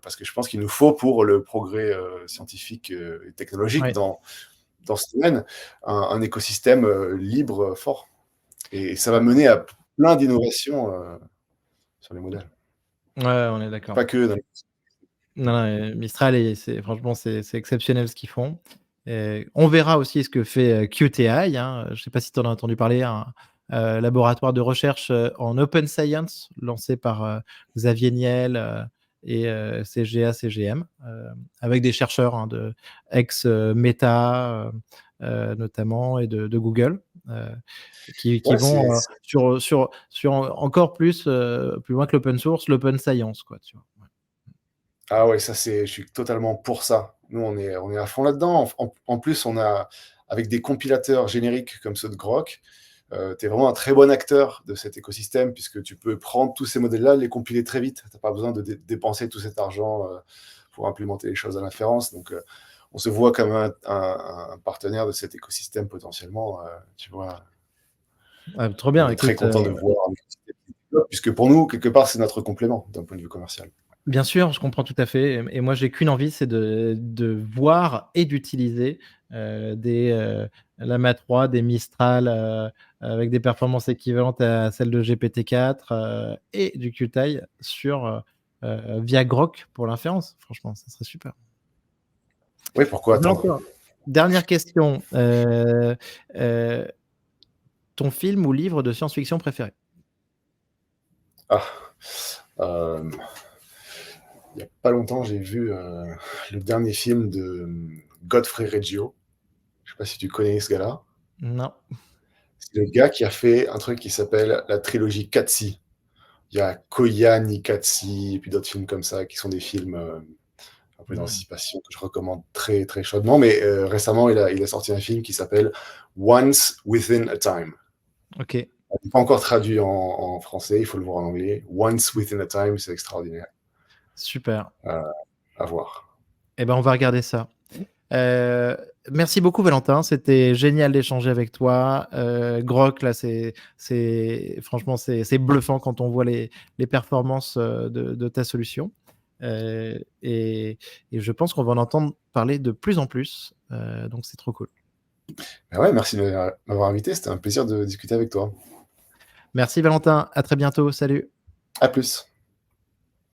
parce que je pense qu'il nous faut pour le progrès scientifique et technologique ouais. dans ce domaine un écosystème libre fort. Et ça va mener à plein d'innovations. sur les modèles. Ouais, on est d'accord. Pas que dans les... Non, non, Mistral et c'est franchement, c'est exceptionnel ce qu'ils font. On verra aussi ce que fait, QTI, hein, je sais pas si tu en as entendu parler, un, laboratoire de recherche, en open science lancé par, Xavier Niel, et CGA-CGM, avec des chercheurs, hein, de ex, Meta, notamment et de Google, qui Ouais, vont, sur encore plus, plus loin que l'open source, l'open science quoi, tu vois? Ouais. ah ouais, ça c'est je suis totalement pour ça. Nous, on est à fond là-dedans. En plus, on a avec des compilateurs génériques comme ceux de Grok, tu es vraiment un très bon acteur de cet écosystème puisque tu peux prendre tous ces modèles-là, les compiler très vite. Tu as pas besoin de dépenser tout cet argent, pour implémenter les choses à l'inférence. Donc, on se voit comme un partenaire de cet écosystème potentiellement, tu vois? Ah, trop On bien, est très écoute, content de voir un écosystème qui se développe puisque pour nous, quelque part, c'est notre complément d'un point de vue commercial. bien sûr, je comprends tout à fait et moi j'ai qu'une envie, c'est de voir et d'utiliser, des, Llama 3, des Mistral, avec des performances équivalentes à celles de GPT-4, et du Qtile sur, via Grok pour l'inférence. Franchement, ça serait super. Oui, pourquoi attendre? Valentin, dernière question, heu, ton film ou livre de science-fiction préféré? Ah, il y a pas longtemps, j'ai vu, le dernier film de, Godfrey Reggio. Je sais pas si tu connais ce gars-là? Non. C'est le gars qui a fait un truc qui s'appelle la trilogie Qatsi. Il y a Koyan, Ikatsi et puis d'autres films comme ça qui sont des films, un peu Mmh. d'anticipation que je recommande très, très chaudement. Mais, récemment, il a sorti un film qui s'appelle Once Within a Time. OK, Pas encore traduit en français, il faut le voir en anglais. Once Within a Time, c'est extraordinaire, super. à voir. Eh ben, on va regarder ça. Heu, Merci beaucoup Valentin, c'était génial d'échanger avec toi. Grok là, c'est franchement c'est bluffant quand on voit les performances, de ta solution. Et je pense qu'on va en entendre parler de plus en plus, donc c'est trop cool. Bah ouais, merci de m'avoir invité, c'était un plaisir de discuter avec toi. Merci Valentin, à très bientôt, salut. À plus.